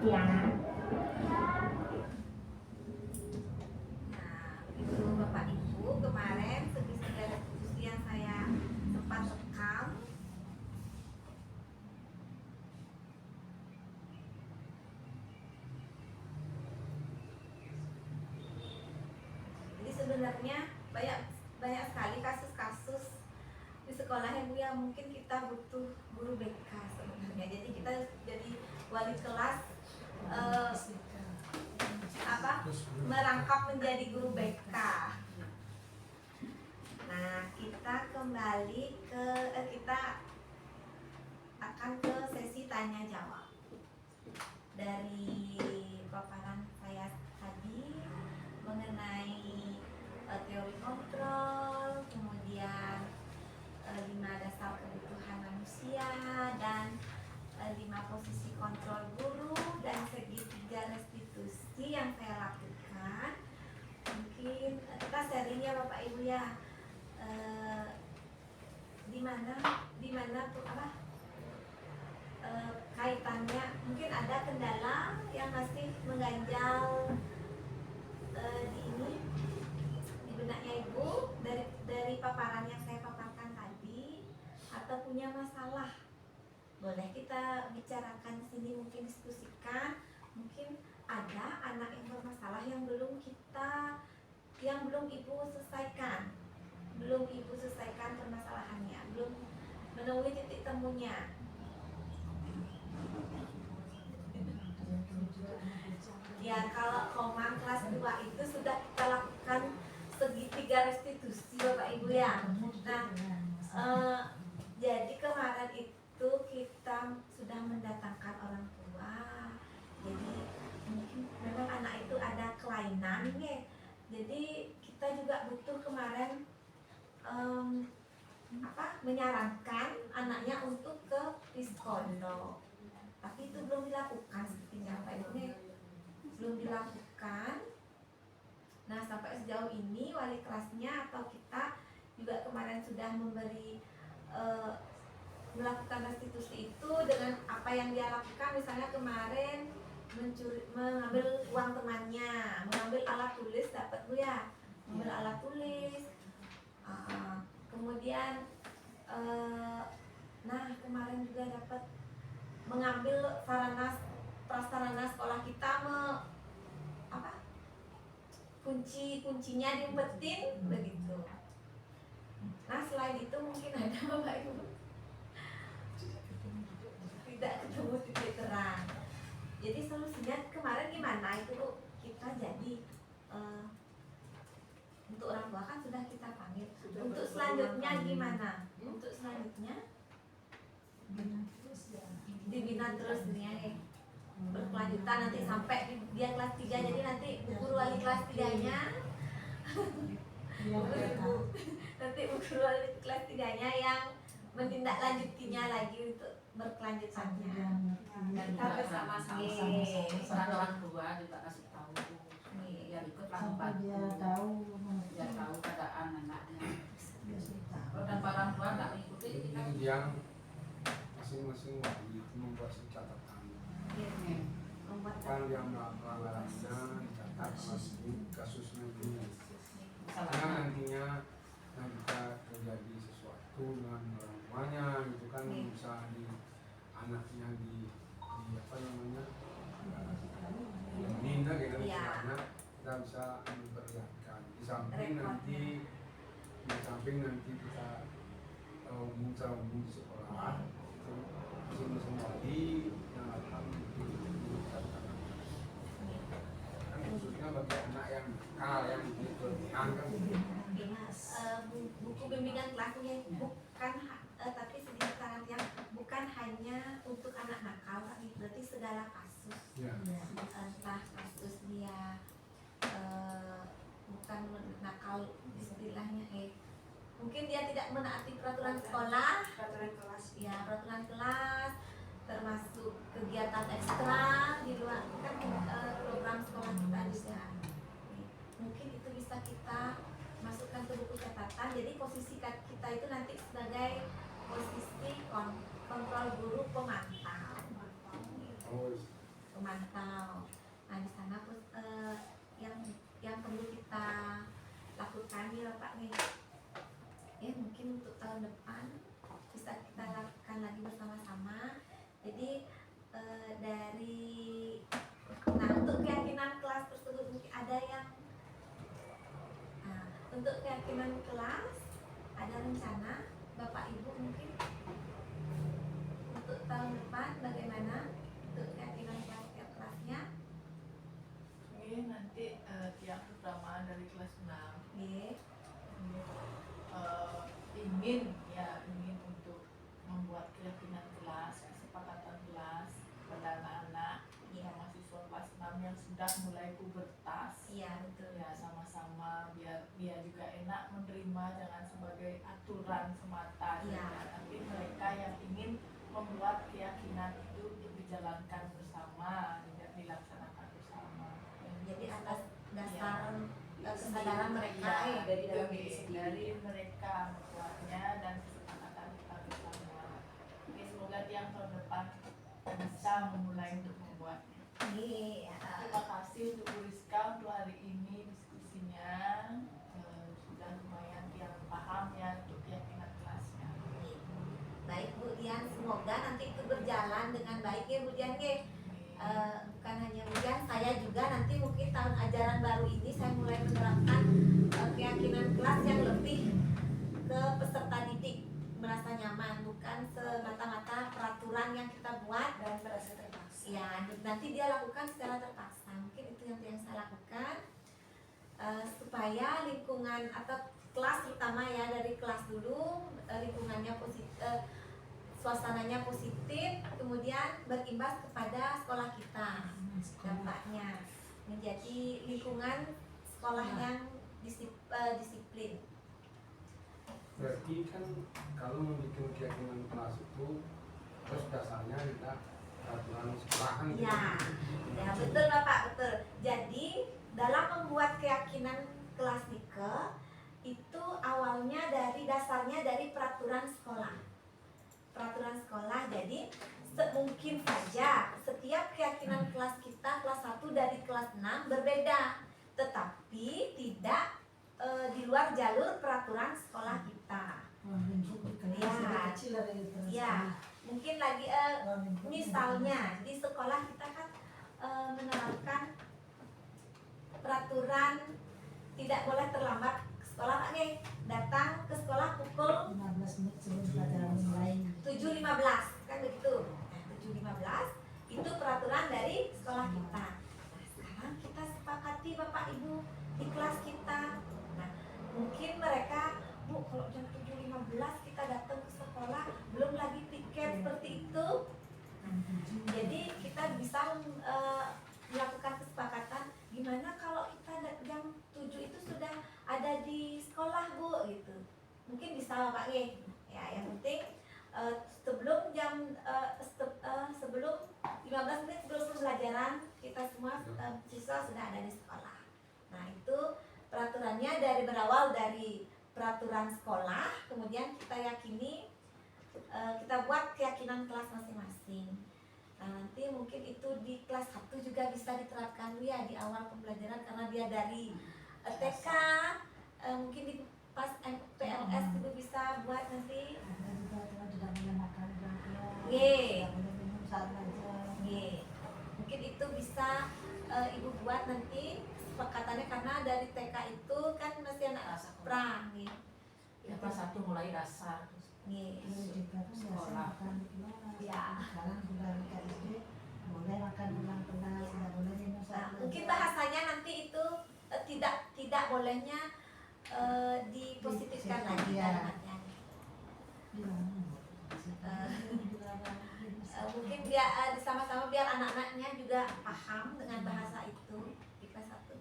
Ya. Nah, itu Bapak Ibu, kemarin segitiga restitusi yang saya sempat rekam sebenarnya banyak banyak sekali kasus-kasus di sekolah ya Bu ya, mungkin kita butuh guru BK sebenarnya. Jadi kita jadi wali kelas merangkap menjadi guru BK. Nah, kita kembali ke kita akan ke sesi tanya jawab. Dari paparan saya tadi mengenai teori kontrol, kemudian 5 dasar kebutuhan manusia, dan 5 posisi kontrol guru, dan segitiga restitusi yang saya lakukan. Mungkin kita sharing ya Bapak Ibu ya, di mana tuh kaitannya. Mungkin ada kendala yang masih mengganjal di benaknya Ibu dari paparan yang saya paparkan tadi, atau punya masalah, boleh kita bicarakan di sini, mungkin diskusikan. Mungkin ada anak yang bermasalah yang belum Ibu selesaikan permasalahannya, belum menemui titik temunya. Ya, kalau Komang kelas 2 itu sudah kita lakukan segitiga restitusi Bapak Ibu ya. Nah, jadi kemarin itu kita sudah mendatangkan orang tua. Jadi mungkin memang anak itu ada kelainan ya. Jadi kita juga butuh kemarin menyarankan anaknya untuk ke psikolog. Tapi itu belum dilakukan sepertinya Pak Ibu nih. Belum dilakukan. Nah, sampai sejauh ini wali kelasnya atau kita juga kemarin sudah memberi melakukan restitusi itu dengan apa yang dia lakukan. Misalnya kemarin mengambil uang temannya, mengambil alat tulis, dapat Bu ya, mengambil alat tulis. Kemudian nah kemarin juga dapat mengambil prasarana sekolah kita, kuncinya diumpetin begitu. Nah, selain itu mungkin ada Bapak Ibu tidak ketemu titik terang. Jadi solusinya kemarin gimana itu Bu? Kita jadi untuk orang tua kan sudah kita panggil. Untuk selanjutnya gimana? Untuk selanjutnya dibina terus nih, berkelanjutan nanti sampai dia kelas 3. Jadi nanti guru wali kelas 3-nya nanti guru wali kelas 3-nya yang menindaklanjutinya lagi untuk berkelanjutannya. Dan kita bersama-sama peran orang tua juga kasih tahu biar ikutlah membantu, biar tahu keadaan anaknya. Kalau tanpa orang tua nggak mengikuti kita. Yang masing-masing wali itu membuat catatan. Kan yang pelanggarannya dicatat kasusnya ini. Karena nantinya jika terjadi sesuatu dengan orang tuanya gitu kan, bisa di anaknya di apa namanya minta gitu misalnya, kita bisa memperlihatkan di samping nanti kita umum di sekolah itu masing-masing wali yang akan dicatatkan kan, khususnya bagi anak yang nakal yang diangkat. Buku bimbingan kelasnya bukan tapi sedikit saran yang bukan hanya untuk anak nakal, tapi berarti segala kasus. Entah kasus dia bukan nakal istilahnya, mungkin dia tidak menaati peraturan sekolah, peraturan kelas, termasuk kegiatan ekstra di luar kan program sekolah kita juga. Mungkin itu bisa kita masukkan ke buku catatan. Jadi posisi kita itu nanti sebagai posisi kontrol guru pemantau. Nah, di sana yang perlu kita lakukan nih Bapak nih, mungkin untuk tahun depan bisa kita lakukan lagi bersama-sama. Jadi untuk keyakinan kelas tersebut mungkin ada yang ingin untuk membuat keyakinan kelas, kesepakatan kelas pada anak-anak mahasiswa kelas 6 yang sudah mulai pubertas. Iya betul. Ya sama-sama biar dia juga enak menerima, jangan sebagai aturan semata. Iya. Tapi mereka yang ingin membuat keyakinan itu dijalankan bersama, dilaksanakan bersama. Jadi atas dasar Ya, kesadaran mereka ya, dari dalam diri sendiri. dari mereka membuatnya dan kesepakatan kita bersama. Oke, semoga yang tahun depan bisa memulai untuk membuatnya. Iya. Terima kasih untuk Bu Rizka untuk hari ini diskusinya. Sudah lumayan yang paham ya untuk keyakinan kelasnya. Baik Bu Dian, semoga nanti itu berjalan dengan baik ya Bu Dian ya. Bukan hanya Bu Dian, saya juga nanti mungkin tahun ajaran baru ini saya mulai menerapkan keyakinan kelas yang lebih ke peserta didik merasa nyaman, bukan semata-mata peraturan yang kita buat dan merasa terpaksa. Ya, nanti dia lakukan secara terpaksa. Mungkin itu yang saya lakukan supaya lingkungan atau kelas terutama ya dari kelas dulu lingkungannya positif. Suasananya positif, kemudian berimbas kepada sekolah kita. Dampaknya menjadi lingkungan sekolah yang disiplin. Berarti kan kalau membuat keyakinan kelas itu terus dasarnya tidak peraturan sekolah kan gitu. Ya betul Bapak, betul. Jadi dalam membuat keyakinan kelas Nike itu awalnya dasarnya dari peraturan sekolah. Peraturan sekolah, jadi mungkin saja setiap keyakinan kelas kita kelas 1 dari kelas 6 berbeda, tetapi tidak di luar jalur peraturan sekolah kita. Ya, mungkin lagi misalnya di sekolah kita kan menerapkan peraturan tidak boleh terlambat ke sekolah Pak nih, datang ke sekolah pukul 15 menit sebelum pelajaran mulai. 7.15 kan begitu. Nah, 7.15 itu peraturan dari sekolah kita. Nah, sekarang kita sepakati Bapak Ibu di kelas kita. Nah, mungkin mereka, Bu, kalau jam 7.15 kita datang ke sekolah, belum lagi tiket seperti itu. Nah, jadi kita bisa melakukan kesepakatan gimana kalau kita jam 7 itu sudah ada di sekolah Bu gitu. Mungkin bisa Bapak ya, yang penting sebelum sebelum 15 menit sebelum pembelajaran kita semua siswa sudah ada di sekolah. Nah, itu peraturannya berawal dari peraturan sekolah, kemudian kita yakini kita buat keyakinan kelas masing-masing. Nah, nanti mungkin itu di kelas 1 juga bisa diterapkan ya di awal pembelajaran karena dia dari TK, mungkin di pas PLS juga bisa buat nanti. Ada juga kalau tidak boleh makan jam Ye. tidak boleh minum saat belajar. Mungkin itu bisa Ibu buat nanti kesepakatannya karena dari TK itu kan masih anak pra Ya, kelas 1 mulai dasar. Dulu juga kan biasa Sekolah. makan di kelas. Ya. Sekarang sudah ke SD boleh makan pulang kelas, tidak boleh minum Nah, saat mungkin belajar. bahasanya nanti itu tidak bolehnya dipositifkan lagi Iya. kalimatnya. Dilarang. Mungkin biar sama-sama biar anak-anaknya juga paham dengan bahasa itu di kelas 1.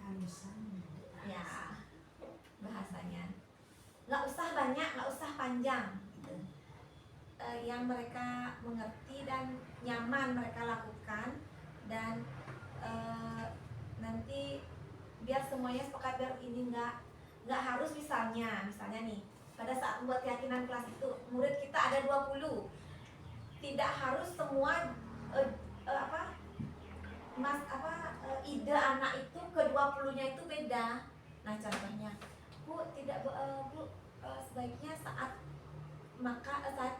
Halusan. Ya, bahasanya nggak usah banyak, nggak usah panjang gitu. Yang mereka mengerti dan nyaman mereka lakukan dan nanti biar semuanya sepakat, biar ini nggak harus misalnya nih pada saat membuat keyakinan kelas itu murid kita ada 20, tidak harus semua ide anak itu ke 20-nya itu beda. Nah, contohnya Bu sebaiknya saat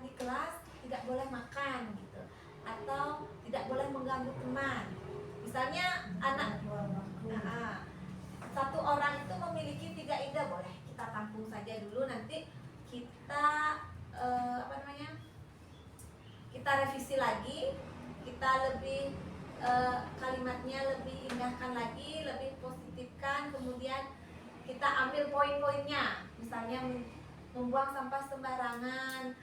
di kelas tidak boleh makan gitu, atau tidak boleh mengganggu teman. Misalnya anak satu orang itu memiliki 3 ide, boleh kita tampung saja dulu, nanti kita kita revisi lagi, kita lebih kalimatnya lebih indahkan lagi, lebih positif lanjutkan, kemudian kita ambil poin-poinnya, misalnya membuang sampah sembarangan,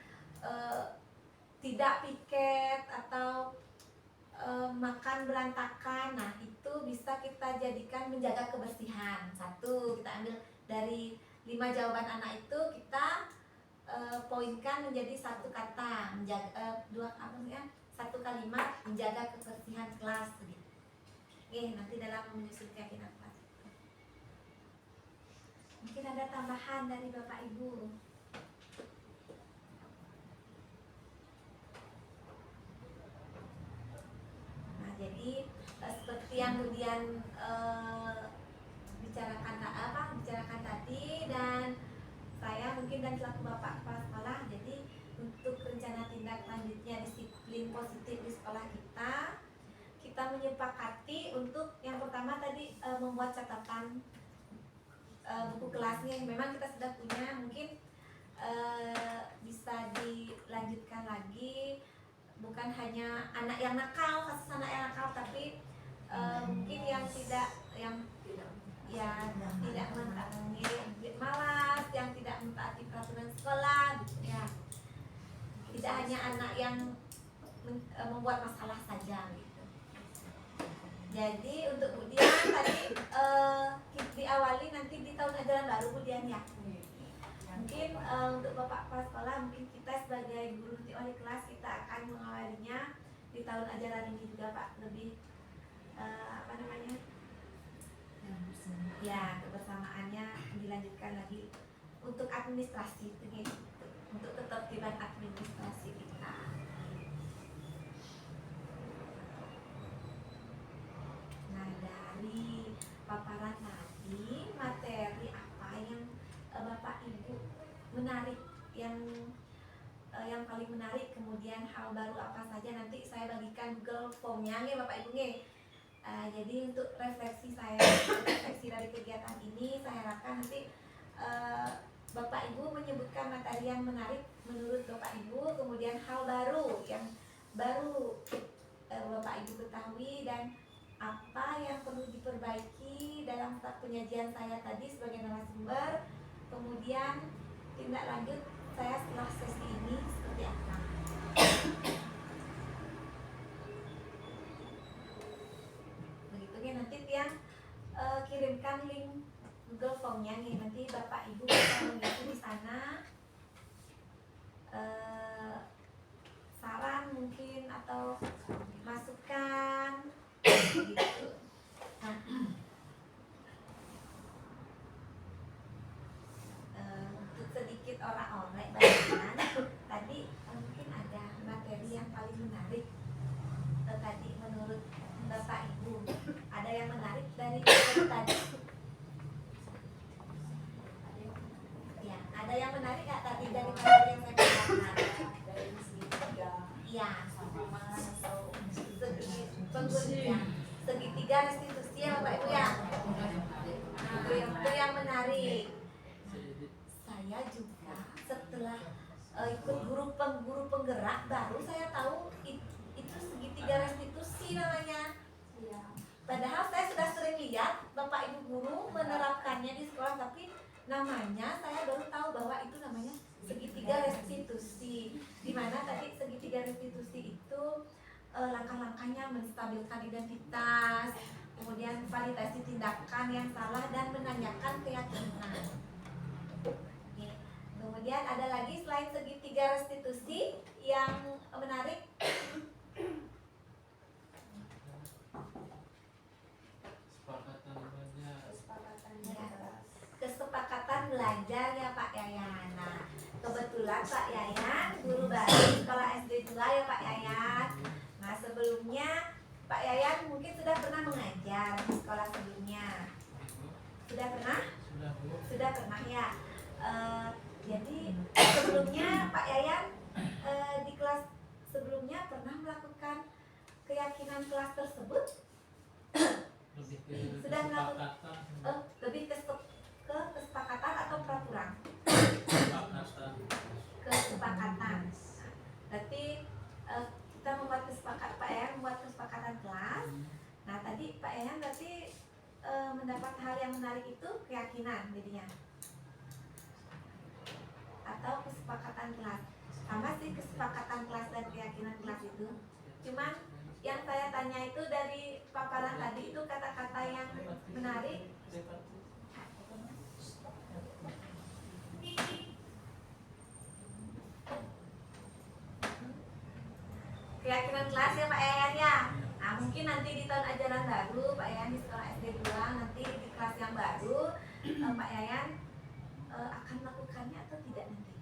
tidak piket atau makan berantakan. Nah, itu bisa kita jadikan menjaga kebersihan. Satu, kita ambil dari 5 jawaban anak itu, kita poinkan menjadi satu kata, satu kalimat menjaga kebersihan kelas. Oke, nanti dalam menyusun keyakinan kelas. Mungkin ada tambahan dari Bapak Ibu. Nah, jadi seperti yang kemudian bicarakan tadi, dan saya mungkin dan selaku Bapak Kepala Sekolah, jadi untuk rencana tindak lanjutnya disiplin positif di sekolah kita menyepakati untuk yang pertama tadi membuat catatan buku kelasnya yang memang kita sudah punya, mungkin bisa dilanjutkan lagi, bukan hanya anak yang nakal, kasus anak yang nakal, tapi mungkin yang tidak mentaati, malas, yang tidak mentaati peraturan sekolah, gitu ya. Tidak hanya anak yang membuat masalah saja, gitu. Jadi untuk kemudian tadi diawali nanti di tahun ajaran baru kemudian ya. Mungkin untuk Bapak Kepala Sekolah, mungkin kita sebagai guru nanti wali kelas kita akan mengawalinya di tahun ajaran ini juga Pak, lebih ya, kebersamaannya dilanjutkan lagi untuk administrasi, untuk ketertiban administrasi kita. Nah, dari paparan tadi, materi apa yang Bapak Ibu menarik, yang paling menarik, kemudian hal baru apa saja, nanti saya bagikan Google Form-nya nih Bapak Ibu nih. Jadi untuk refleksi dari kegiatan ini, saya harapkan nanti Bapak Ibu menyebutkan materi yang menarik menurut Bapak Ibu, kemudian hal baru yang baru Bapak Ibu ketahui, dan apa yang perlu diperbaiki dalam penyajian saya tadi sebagai narasumber, kemudian tindak lanjut saya setelah sesi ini seperti apa. Nanti yang kirimkan link Google Form-nya nih, nanti Bapak Ibu bisa mengisi di sana saran mungkin atau masukan gitu. Nah, untuk sedikit orang-orang bagian tadi mungkin ada materi yang paling menarik tadi menurut Bapak Ibu. Ada yang menarik dari tadi? Ya, ada yang menarik nggak tadi dari materi yang saya katakan? Dari segitiga. Iya, segitiga restitusi ya Bapak Ibu ya. Nah, itu yang menarik. Saya juga setelah ikut guru penggerak baru saya tahu itu segitiga restitusi namanya. Padahal saya sudah sering lihat Bapak Ibu guru menerapkannya di sekolah, tapi namanya saya baru tahu bahwa itu namanya segitiga restitusi. Dimana tadi segitiga restitusi itu langkah-langkahnya menstabilkan identitas, kemudian validasi tindakan yang salah, dan menanyakan keyakinan. Kemudian ada lagi selain segitiga restitusi yang menarik. Kesepakatan belajar ya Pak Yayan. Nah, kebetulan Pak Yayan guru baru sekolah SD 2 ya Pak Yayan. Nah, sebelumnya Pak Yayan mungkin sudah pernah mengajar di sekolah sebelumnya. Sudah pernah? Sudah pernah ya. Jadi sebelumnya Pak Yayan di kelas sebelumnya pernah melakukan keyakinan kelas tersebut? Sudah melakukan lebih ke kesepakatan atau peraturan? Kesepakatan. Berarti kita membuat kesepakatan, Pak Yayan membuat kesepakatan kelas. Nah, tadi Pak Yayan berarti mendapat hal yang keyakinan jadinya, atau kesepakatan kelas. Sama sih kesepakatan kelas dan keyakinan kelas itu. Cuman yang saya tanya itu dari paparan tadi itu kata-kata yang menarik. Keyakinan kelas ya Pak Yayan ya. Nah mungkin nanti di tahun ajaran baru Pak Yayan di sekolah SD 2, nanti di kelas yang baru Pak Yayan akan melakukannya atau tidak nanti?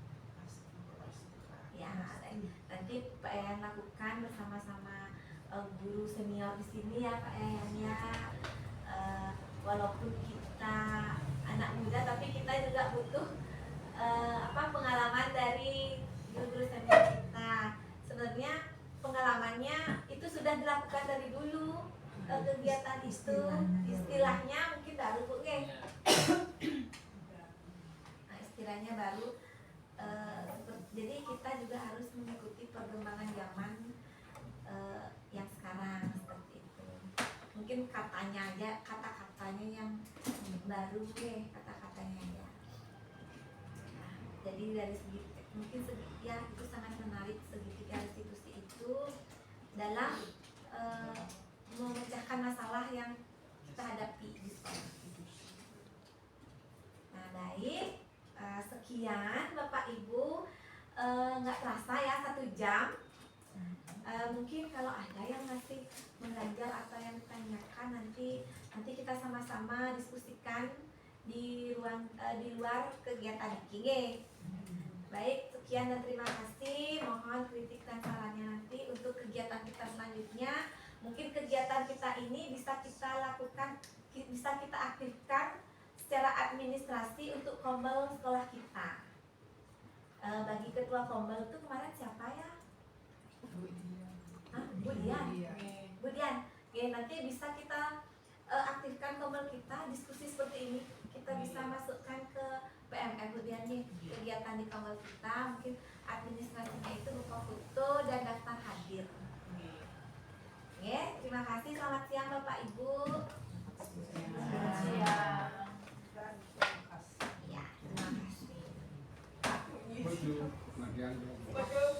Ya nanti Pak Yayan lakukan bersama-sama guru senior di sini ya Pak Yayan ya. Walaupun kita anak muda tapi kita juga butuh pengalaman dari guru-guru senior kita. Sebenarnya pengalamannya itu sudah dilakukan dari dulu, kegiatan itu istilahnya mungkin baru Bu nah, istilahnya baru jadi kita juga harus mengikuti perkembangan zaman yang sekarang seperti itu. Mungkin katanya aja, kata-katanya yang baru kata-katanya ya. Nah, jadi dari segi mungkin ya itu sangat menarik segitiga restitusi itu dalam memecahkan masalah yang kita hadapi di sekolah. Nah baik, sekian Bapak Ibu, nggak terasa ya 1 jam. Mungkin kalau ada yang masih mengganjal atau yang ditanyakan nanti kita sama-sama diskusikan di luar kegiatan ini. Baik, sekian dan terima kasih. Mohon kritik dan sarannya nanti untuk kegiatan kita selanjutnya. Mungkin kegiatan kita ini bisa kita lakukan, bisa kita aktifkan secara administrasi untuk kombel sekolah kita. Bagi ketua kombel itu kemarin siapa ya? Bu Dian. Bu Dian. Oke, nanti bisa kita aktifkan kombel kita, diskusi seperti ini. Kita bisa masukkan ke PMF kemudian nih kegiatan di kombel kita, mungkin administrasinya itu berupa foto dan daftar hadir. Oke, terima kasih. Selamat siang Bapak Ibu. Selamat siang. Ya, terima kasih. Betul, bagian. Betul.